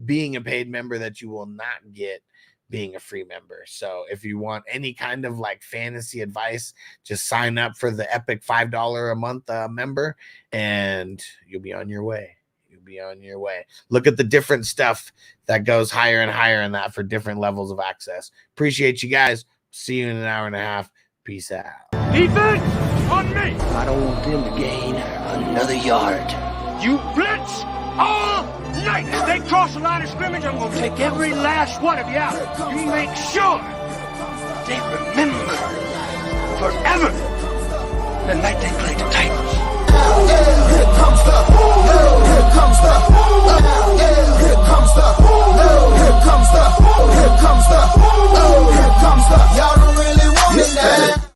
being a paid member that you will not get being a free member. So if you want any kind of like fantasy advice, just sign up for the epic $5 a month member and you'll be on your way. You'll be on your way. Look at the different stuff that goes higher and higher in that for different levels of access. Appreciate you guys. See you in an hour and a half. Peace out. Defense on me. I don't want them to gain another yard. You blitz all night. If they cross the line of scrimmage, I'm going to take every last one of you out. You make sure they remember forever the night they played the Titans. Here comes the, here comes the, here comes the, here comes the, here comes the, here comes the. Y'all don't really want me now.